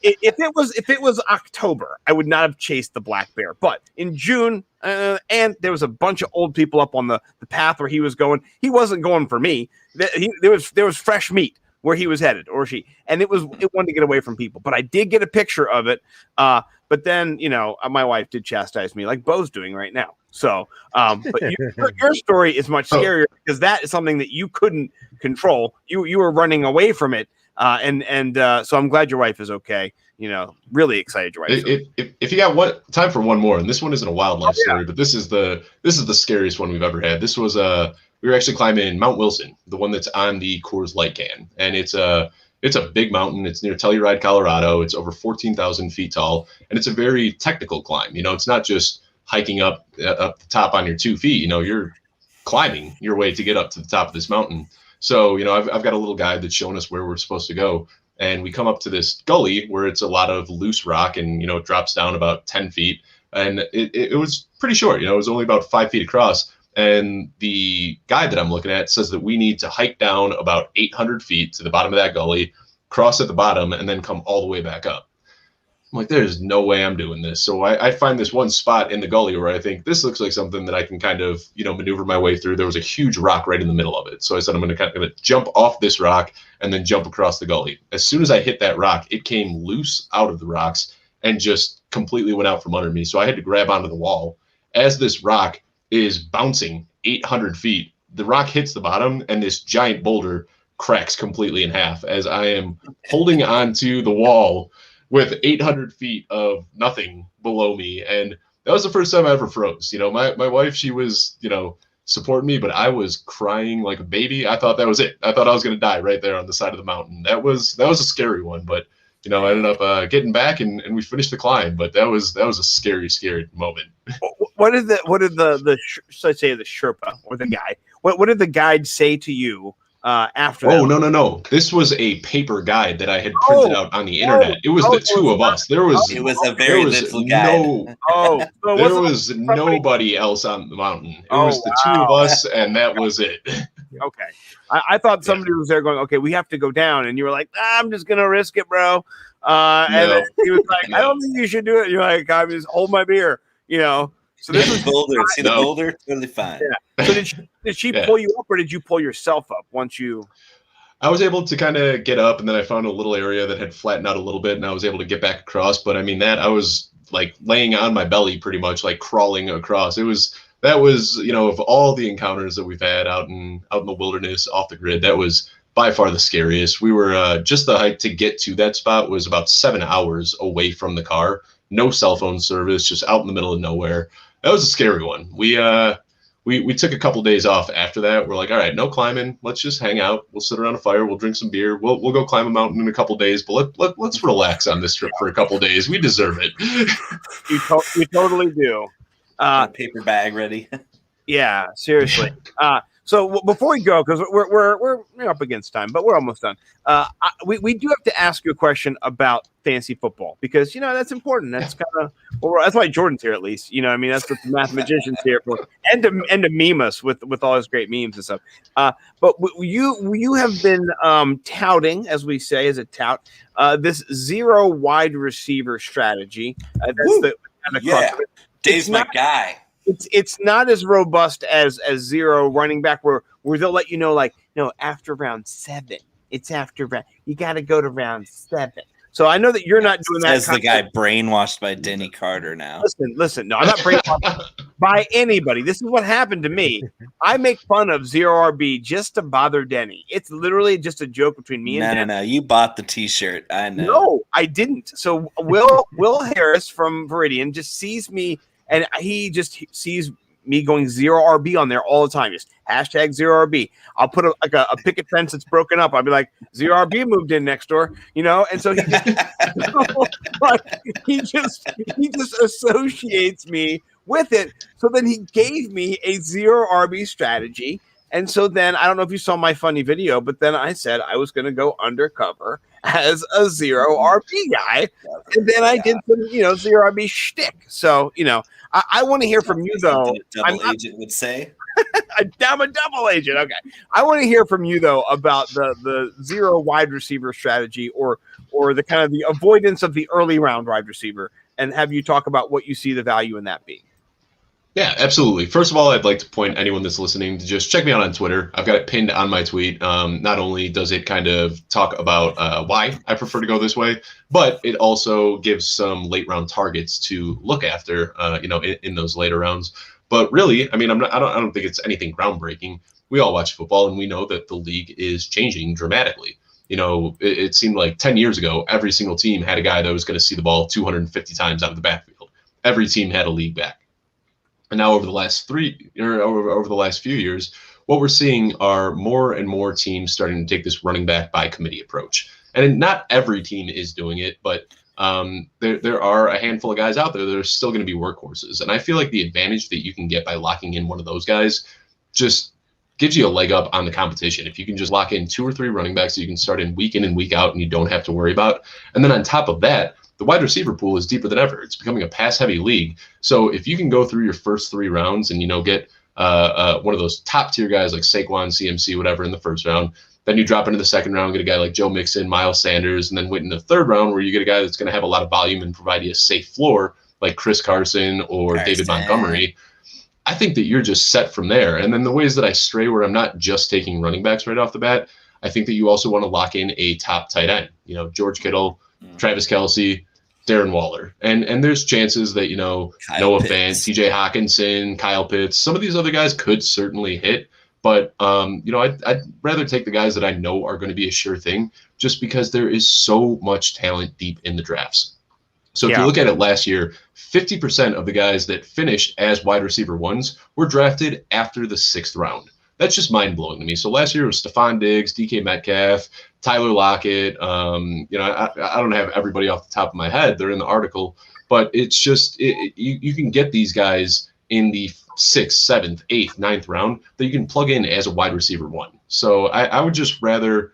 If it was October, I would not have chased the black bear. But in June, and there was a bunch of old people up on the path where he was going. He wasn't going for me. There was fresh meat where he was headed, or she, and it wanted to get away from people. But I did get a picture of it. But then, you know, my wife did chastise me like Bo's doing right now. So, but your story is much scarier because that is something that you couldn't control. You were running away from it. So I'm glad your wife is okay. You know, really excited your wife. If you got time for one more, and this one isn't a wildlife story, but this is the scariest one we've ever had. This was we were actually climbing Mount Wilson, the one that's on the Coors Light can, and it's a big mountain. It's near Telluride, Colorado. It's over 14,000 feet tall, and it's a very technical climb. You know, it's not just hiking up the top on your 2 feet. You know, you're climbing your way to get up to the top of this mountain. So, you know, I've got a little guide that's showing us where we're supposed to go. And we come up to this gully where it's a lot of loose rock and, you know, it drops down about 10 feet. And it was pretty short, you know, it was only about 5 feet across. And the guide that I'm looking at says that we need to hike down about 800 feet to the bottom of that gully, cross at the bottom, and then come all the way back up. I'm like, there's no way I'm doing this. So I find this one spot in the gully where I think this looks like something that I can kind of, you know, maneuver my way through. There was a huge rock right in the middle of it. So I said, I'm going to jump off this rock and then jump across the gully. As soon as I hit that rock, it came loose out of the rocks and just completely went out from under me. So I had to grab onto the wall. As this rock is bouncing 800 feet, the rock hits the bottom and this giant boulder cracks completely in half as I am holding onto the wall with 800 feet of nothing below me. And that was the first time I ever froze. You know, my wife, she was, you know, supporting me, but I was crying like a baby. I thought that was it. I thought I was going to die right there on the side of the mountain. That was a scary one, but, you know, I ended up getting back and we finished the climb, but that was a scary moment. What did the Sherpa or the guy, what did the guide say to you after that? No. This was a paper guide that I had printed out on the internet. It was the two of us. It was a very little guide. There was nobody else on the mountain. It was the two of us, and that was it. Okay. I thought somebody was there going, okay, we have to go down. And you were like, I'm just going to risk it, bro. And then he was like, I don't think you should do it. You're like, I'm just hold my beer, you know. So this was boulder. See the boulder? Totally fine. Yeah. So did she pull you up, or did you pull yourself up once you? I was able to kind of get up, and then I found a little area that had flattened out a little bit, and I was able to get back across. But I mean, I was like laying on my belly, pretty much like crawling across. That was, you know, of all the encounters that we've had out in the wilderness, off the grid, that was by far the scariest. We were just the hike to get to that spot was about 7 hours away from the car. No cell phone service, just out in the middle of nowhere. That was a scary one. We took a couple days off after that. We're like, all right, no climbing. Let's just hang out. We'll sit around a fire. We'll drink some beer. We'll go climb a mountain in a couple days. But let's relax on this trip for a couple days. We deserve it. You totally do. Paper bag ready. Yeah, seriously. So before we go, because we're up against time, but we're almost done. We do have to ask you a question about fantasy football because, you know, that's important. That's kind of that's why Jordan's here, at least. You know, I mean, that's what the mathematician's here for, and to meme us with all his great memes and stuff. But you have been touting, as we say, as a tout, this zero wide receiver strategy. That's Dave's my guy. It's not as robust as zero running back where where they'll let you know, like, no, after round 7, it's after round. You got to go to round 7. So I know that you're not doing that. As the guy brainwashed by Denny Carter now. Listen. No, I'm not brainwashed by anybody. This is what happened to me. I make fun of Zero RB just to bother Denny. It's literally just a joke between me and Denny. No. You bought the T-shirt. I know. No, I didn't. So Will Harris from Viridian just sees me, and he just sees me going Zero RB on there all the time. Just hashtag Zero RB. I'll put a picket fence that's broken up. I'll be like, Zero RB moved in next door, and so he just he just associates me with it. So then he gave me a Zero RB strategy. And so then I don't know if you saw my funny video, but then I said I was going to go undercover as a Zero RB guy. And then I did some, Zero RB shtick. So, I want to hear from you, though. Double agent would say. I'm a double agent. Okay. I want to hear from you, though, about the zero wide receiver strategy or the kind of the avoidance of the early round wide receiver, and have you talk about what you see the value in that being. Yeah, absolutely. First of all, I'd like to point anyone that's listening to just check me out on Twitter. I've got it pinned on my tweet. Not only does it kind of talk about why I prefer to go this way, but it also gives some late round targets to look after, in those later rounds. But really, I mean, I don't think it's anything groundbreaking. We all watch football, and we know that the league is changing dramatically. It seemed like 10 years ago, every single team had a guy that was going to see the ball 250 times out of the backfield. Every team had a league back. And now over the last few years, what we're seeing are more and more teams starting to take this running back by committee approach. And not every team is doing it, but there are a handful of guys out there that are still going to be workhorses. And I feel like the advantage that you can get by locking in one of those guys just gives you a leg up on the competition. If you can just lock in 2 or 3 running backs that you can start in week and week out and you don't have to worry about. And then on top of that, the wide receiver pool is deeper than ever. It's becoming a pass-heavy league. So if you can go through your first 3 rounds and, get one of those top-tier guys like Saquon, CMC, whatever in the first round, then you drop into the second round, get a guy like Joe Mixon, Miles Sanders, and then wait in the third round where you get a guy that's going to have a lot of volume and provide you a safe floor like Chris Carson or David Montgomery. I think that you're just set from there. And then the ways that I stray where I'm not just taking running backs right off the bat, I think that you also want to lock in a top tight end. George Kittle, Travis Kelce, Darren Waller. And there's chances that, Noah Fant, TJ Hawkinson, Kyle Pitts, some of these other guys could certainly hit. But, I'd rather take the guys that I know are going to be a sure thing just because there is so much talent deep in the drafts. So if you look at it last year, 50% of the guys that finished as wide receiver ones were drafted after the 6th round. That's just mind-blowing to me. So last year it was Stephon Diggs, DK Metcalf, Tyler Lockett. I don't have everybody off the top of my head. They're in the article. But it's just you can get these guys in the 6th, 7th, 8th, 9th round that you can plug in as a wide receiver 1. So I would just rather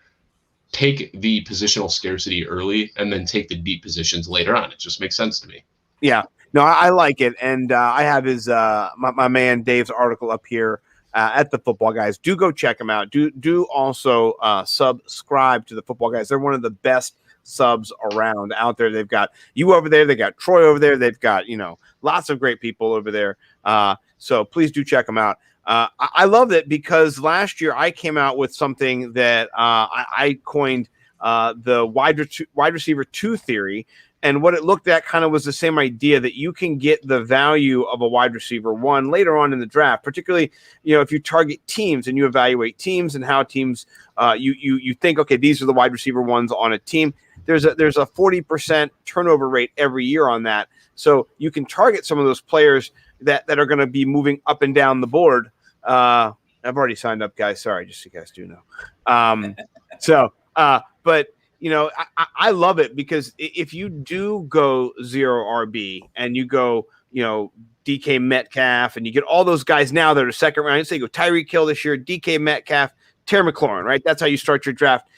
take the positional scarcity early and then take the deep positions later on. It just makes sense to me. Yeah. No, I like it. And I have his my man Dave's article up here at the Football Guys. Do go check them out. Do also subscribe to the Football Guys. They're one of the best subs around out there. They've got you over there. They got Troy over there. They've got, lots of great people over there. So please do check them out. I love it because last year I came out with something that I coined the wide receiver 2 theory. And what it looked at kind of was the same idea that you can get the value of a wide receiver 1 later on in the draft, particularly, if you target teams and you evaluate teams and how teams you think, okay, these are the wide receiver 1s on a team. There's a 40% turnover rate every year on that. So you can target some of those players that are going to be moving up and down the board. I've already signed up, guys. Sorry, just so you guys do know. But I love it because if you do go zero RB and you go, DK Metcalf and you get all those guys now that are second round, say you go Tyreek Hill this year, DK Metcalf, Terry McLaurin, right? That's how you start your draft.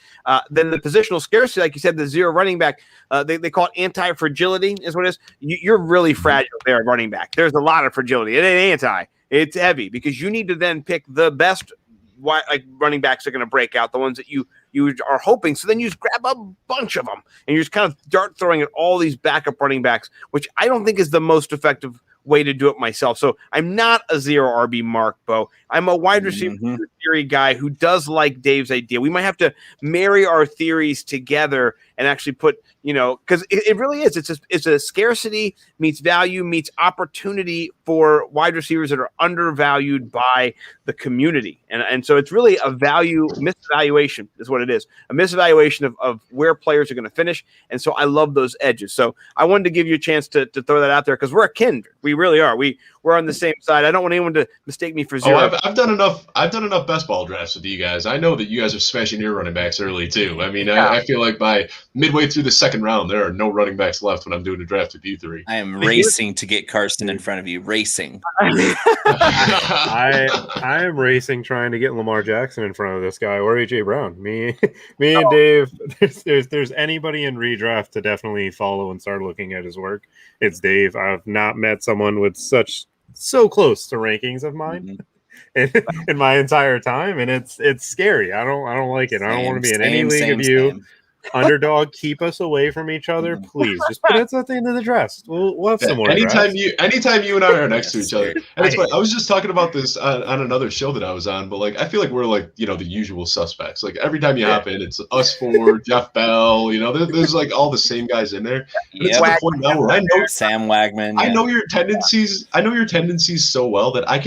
Then the positional scarcity, like you said, the zero running back, they call it anti-fragility is what it is. You're really fragile there at running back. There's a lot of fragility. It ain't anti. It's heavy because you need to then pick the best running backs are going to break out, the ones that you are hoping. So then you just grab a bunch of them and you're just kind of dart throwing at all these backup running backs, which I don't think is the most effective way to do it myself. So I'm not a 0 RB mark, Bo. I'm a wide receiver theory guy who does like Dave's idea. We might have to marry our theories together and actually put, because it really is. It's a scarcity meets value meets opportunity for wide receivers that are undervalued by the community. And so it's really a misvaluation is what it is. A misvaluation of where players are going to finish. And so I love those edges. So I wanted to give you a chance to throw that out there because we're a kindred. We really are. We're on the same side. I don't want anyone to mistake me for 0. I've done enough best ball drafts with you guys. I know that you guys are smashing your running backs early too. I mean, I feel like by midway through the second round, there are no running backs left when I'm doing a draft with you three. I am racing to get Carson in front of you. Racing. I am racing trying to get Lamar Jackson in front of this guy or AJ Brown. Me and Dave. There's anybody in redraft to definitely follow and start looking at his work. It's Dave. I've not met someone with so close to rankings of mine in my entire time, and it's scary. I don't like it. I don't want to be in any league of you. Underdog, keep us away from each other, please. Just put us at the end of the draft. We'll have some more. Anytime you and I are next to each other. And it's funny, I was just talking about this on another show that I was on, but like I feel like we're like the usual suspects. Like every time you hop in, it's us four, Jeff Bell. There's like all the same guys in there. And it's at the point now where I know Sam Wagman. I know your tendencies. I know your tendencies so well that I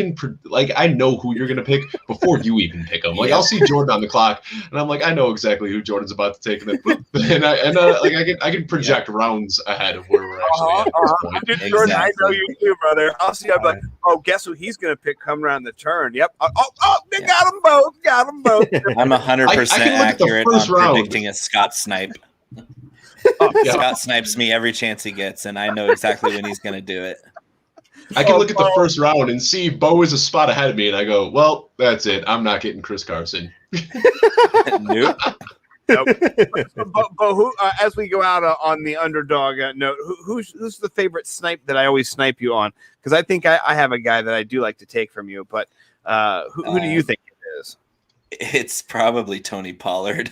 know who you're gonna pick before you even pick them. Like I'll see Jordan on the clock, and I'm like, I know exactly who Jordan's about to take, and then I can project rounds ahead of where we're actually at this point. Dude, Jordan, I know you too, brother. I'll see. I'm like, guess who he's going to pick come around the turn? Yep. They got them both. Got them both. I'm 100% accurate on predicting a Scott Snipe. Scott snipes me every chance he gets, and I know exactly when he's going to do it. I can look at the first round and see Bo is a spot ahead of me, and I go, well, that's it. I'm not getting Chris Carson. Nope. But who, as we go out on the underdog note, who's the favorite snipe that I always snipe you on? Because I think I have a guy that I do like to take from you, but who do you think it is? It's probably Tony Pollard.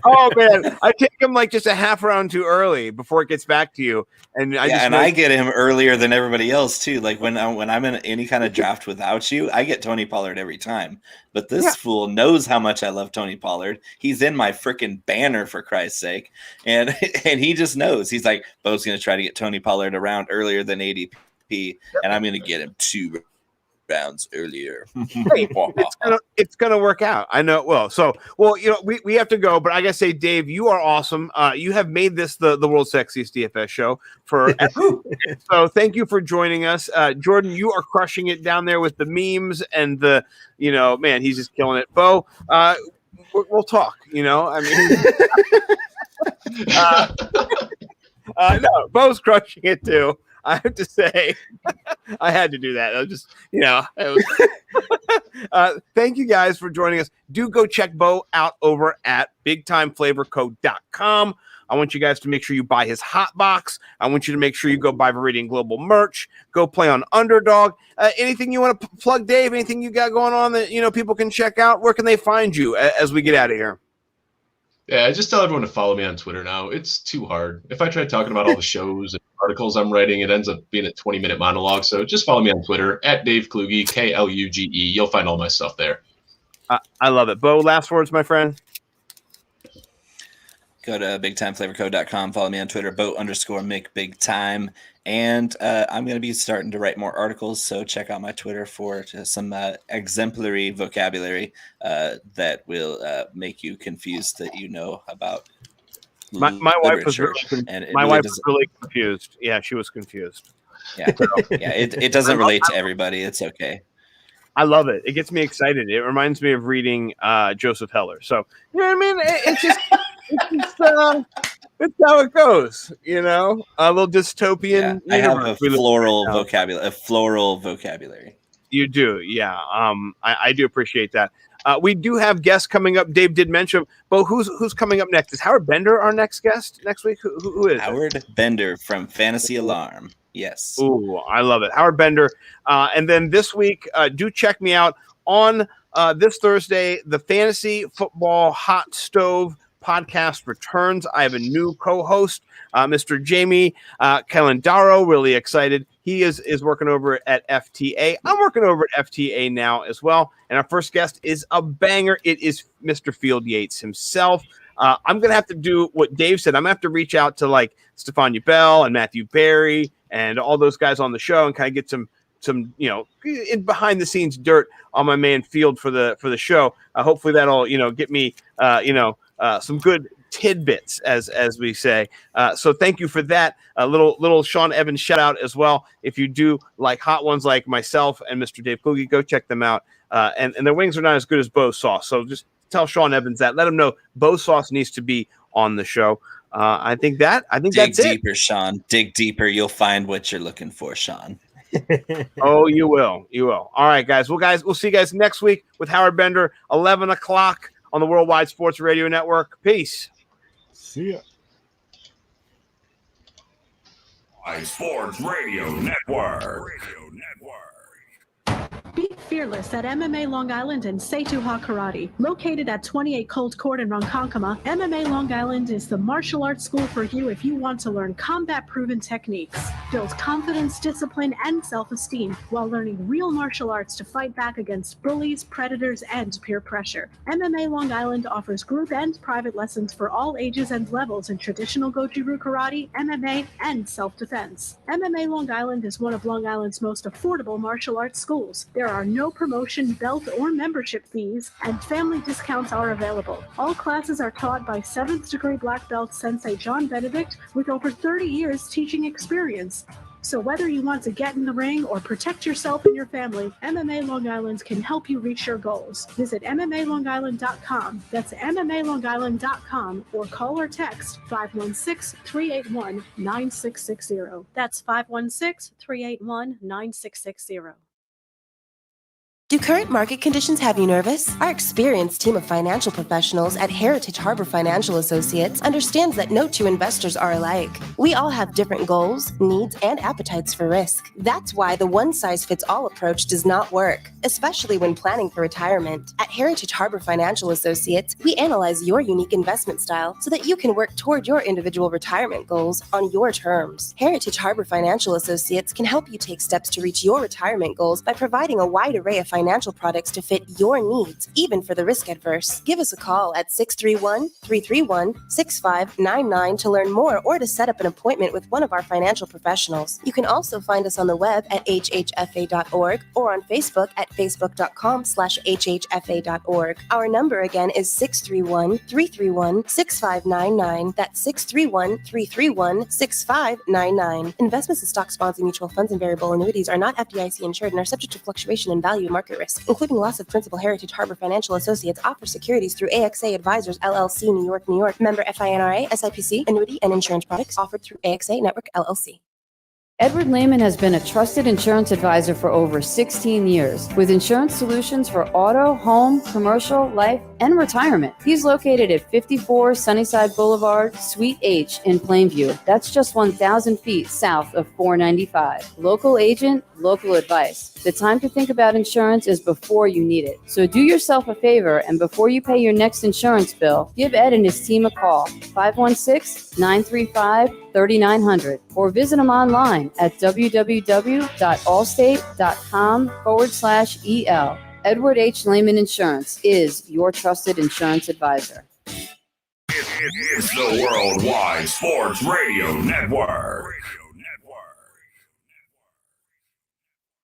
Oh man, I take him like just a half round too early before it gets back to you, and I get him earlier than everybody else too. Like when I'm in any kind of draft without you, I get Tony Pollard every time. But this fool knows how much I love Tony Pollard. He's in my freaking banner, for Christ's sake, and he just knows. He's like, Bo's going to try to get Tony Pollard around earlier than ADP, and I'm going to get him 2 rounds earlier. It's gonna work out. I know it will. So, we have to go, but I gotta say, Dave, you are awesome. You have made this the world's sexiest DFS show so thank you for joining us. Jordan, you are crushing it down there with the memes and the, man, he's just killing it. Bo, we'll talk, no, Bo's crushing it too. I have to say, I had to do that. I was just, thank you guys for joining us. Do go check Bo out over at BigTimeFlavorCode.com. I want you guys to make sure you buy his hot box. I want you to make sure you go buy Viridian Global merch. Go play on Underdog. Anything you want to plug, Dave? Anything you got going on that people can check out? Where can they find you as we get out of here? Yeah, just tell everyone to follow me on Twitter now. It's too hard. If I try talking about all the shows and articles I'm writing, it ends up being a 20-minute monologue. So just follow me on Twitter at Dave Kluge, Kluge. You'll find all my stuff there. I love it. Bo, last words, my friend. Go to BigTimeFlavorCode.com. Follow me on Twitter, Bo_McBigTime. And I'm going to be starting to write more articles, so check out my Twitter for some exemplary vocabulary that will make you confused that you know about my wife was really confused. Yeah, she was confused. Yeah, it doesn't relate to everybody. It's okay. I love it. It gets me excited. It reminds me of reading Joseph Heller. So, you know what I mean? It's just it's how it goes, a little dystopian. I have a floral vocabulary. You do, yeah. I do appreciate that. We do have guests coming up. Dave did mention, but who's coming up next? Is Howard Bender our next guest next week? Who is Howard Bender from Fantasy Alarm? Yes. Ooh, I love it, Howard Bender. And then this week, do check me out on this Thursday, the Fantasy Football Hot Stove podcast returns. I have a new co-host, Mr. Jamie Calendaro. Really excited. He is working over at FTA. I'm working over at FTA now as well. And our first guest is a banger. It is Mr. Field Yates himself. I'm going to have to do what Dave said. I'm going to have to reach out to like Stephania Bell and Matthew Berry and all those guys on the show and kind of get some in behind the scenes dirt on my man Field for the show. Hopefully that'll get me some good tidbits as we say. So thank you for that. A little Sean Evans shout out as well. If you do like hot ones like myself and Mr. Dave Kluge, go check them out. And their wings are not as good as Bo's sauce. So just tell Sean Evans that. Let him know Bo's sauce needs to be on the show. I think that's it. Dig deeper, Sean. Dig deeper. You'll find what you're looking for, Sean. Oh, you will. All right, guys. We'll see you guys next week with Howard Bender, 11 o'clock on the Worldwide Sports Radio Network. Peace. See ya. Sports Radio Network. Be fearless at MMA Long Island and Setuha Karate. Located at 28 Colt Court in Ronkonkoma, MMA Long Island is the martial arts school for you if you want to learn combat-proven techniques, build confidence, discipline, and self-esteem while learning real martial arts to fight back against bullies, predators, and peer pressure. MMA Long Island offers group and private lessons for all ages and levels in traditional Goju-Ryu karate, MMA, and self-defense. MMA Long Island is one of Long Island's most affordable martial arts schools. There are no promotion, belt, or membership fees, and family discounts are available. All classes are taught by 7th degree black belt Sensei John Benedict with over 30 years teaching experience. So whether you want to get in the ring or protect yourself and your family, MMA Long Island can help you reach your goals. Visit MMALongIsland.com. That's MMALongIsland.com or call or text 516-381-9660. That's 516-381-9660. Do current market conditions have you nervous? Our experienced team of financial professionals at Heritage Harbor Financial Associates understands that no two investors are alike. We all have different goals, needs, and appetites for risk. That's why the one-size-fits-all approach does not work, especially when planning for retirement. At Heritage Harbor Financial Associates, we analyze your unique investment style so that you can work toward your individual retirement goals on your terms. Heritage Harbor Financial Associates can help you take steps to reach your retirement goals by providing a wide array of financial products to fit your needs, even for the risk adverse. Give us a call at 631-331-6599 to learn more or to set up an appointment with one of our financial professionals. You can also find us on the web at hhfa.org or on Facebook at facebook.com/hhfa.org. Our number again is 631-331-6599. That's 631-331-6599. Investments in stock, bonds, and mutual funds and variable annuities are not FDIC insured and are subject to fluctuation in value and market risk, including loss of principal. Heritage Harbor Financial Associates offers securities through AXA Advisors LLC, New York, New York. Member FINRA, SIPC. Annuity and insurance products offered through AXA Network LLC. Edward Lehman has been a trusted insurance advisor for over 16 years with insurance solutions for auto, home, commercial, life, and retirement. He's located at 54 Sunnyside Boulevard, Suite H in Plainview. That's just 1,000 feet south of 495. Local agent, local advice. The time to think about insurance is before you need it. So do yourself a favor and before you pay your next insurance bill, give Ed and his team a call, 516-935-3900, or visit him online at www.allstate.com/EL. Edward H. Lehman Insurance is your trusted insurance advisor. It is the Worldwide Sports Radio Network.